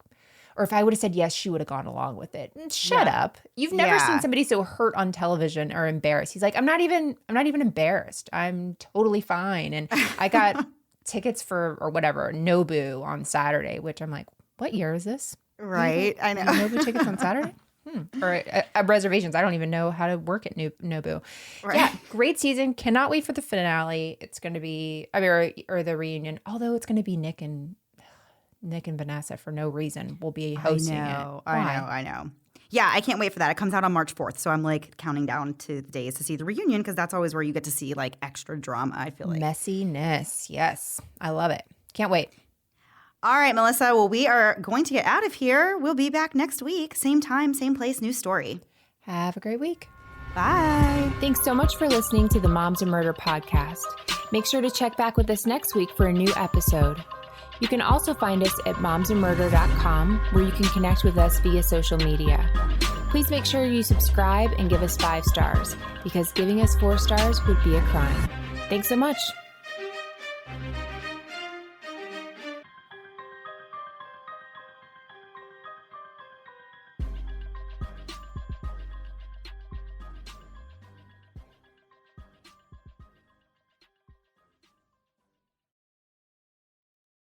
or if I would have said yes, she would have gone along with it. Shut up. You've never seen somebody so hurt on television or embarrassed. He's like, I'm not even embarrassed. I'm totally fine. And I got tickets for, or whatever, Nobu on Saturday, which I'm like, what year is this? Right? I know. Nobu tickets on Saturday? Or reservations. I don't even know how to work at Nobu. Right. Yeah, great season. Cannot wait for the finale. It's going to be, or the reunion. Although it's going to be Nick and Vanessa for no reason will be hosting it. I know. Yeah, I can't wait for that. It comes out on March 4th, so I'm like counting down to the days to see the reunion because that's always where you get to see like extra drama, I feel like. Messiness. Yes. I love it. Can't wait. All right, Melissa. Well, we are going to get out of here. We'll be back next week. Same time, same place, new story. Have a great week. Bye. Thanks so much for listening to the Moms and Murder podcast. Make sure to check back with us next week for a new episode. You can also find us at momsandmurder.com, where you can connect with us via social media. Please make sure you subscribe and give us 5 stars, because giving us 4 stars would be a crime. Thanks so much.